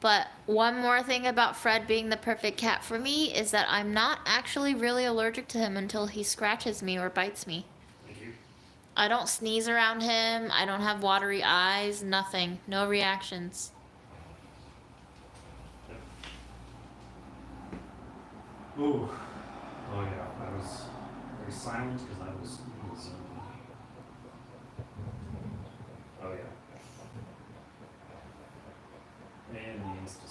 but one more thing about Fred being the perfect cat for me is that I'm not actually really allergic to him until he scratches me or bites me. Thank you. I don't sneeze around him, I don't have watery eyes, nothing, no reactions. Ooh. Oh yeah, I was very silent because I was oh yeah. And the Insta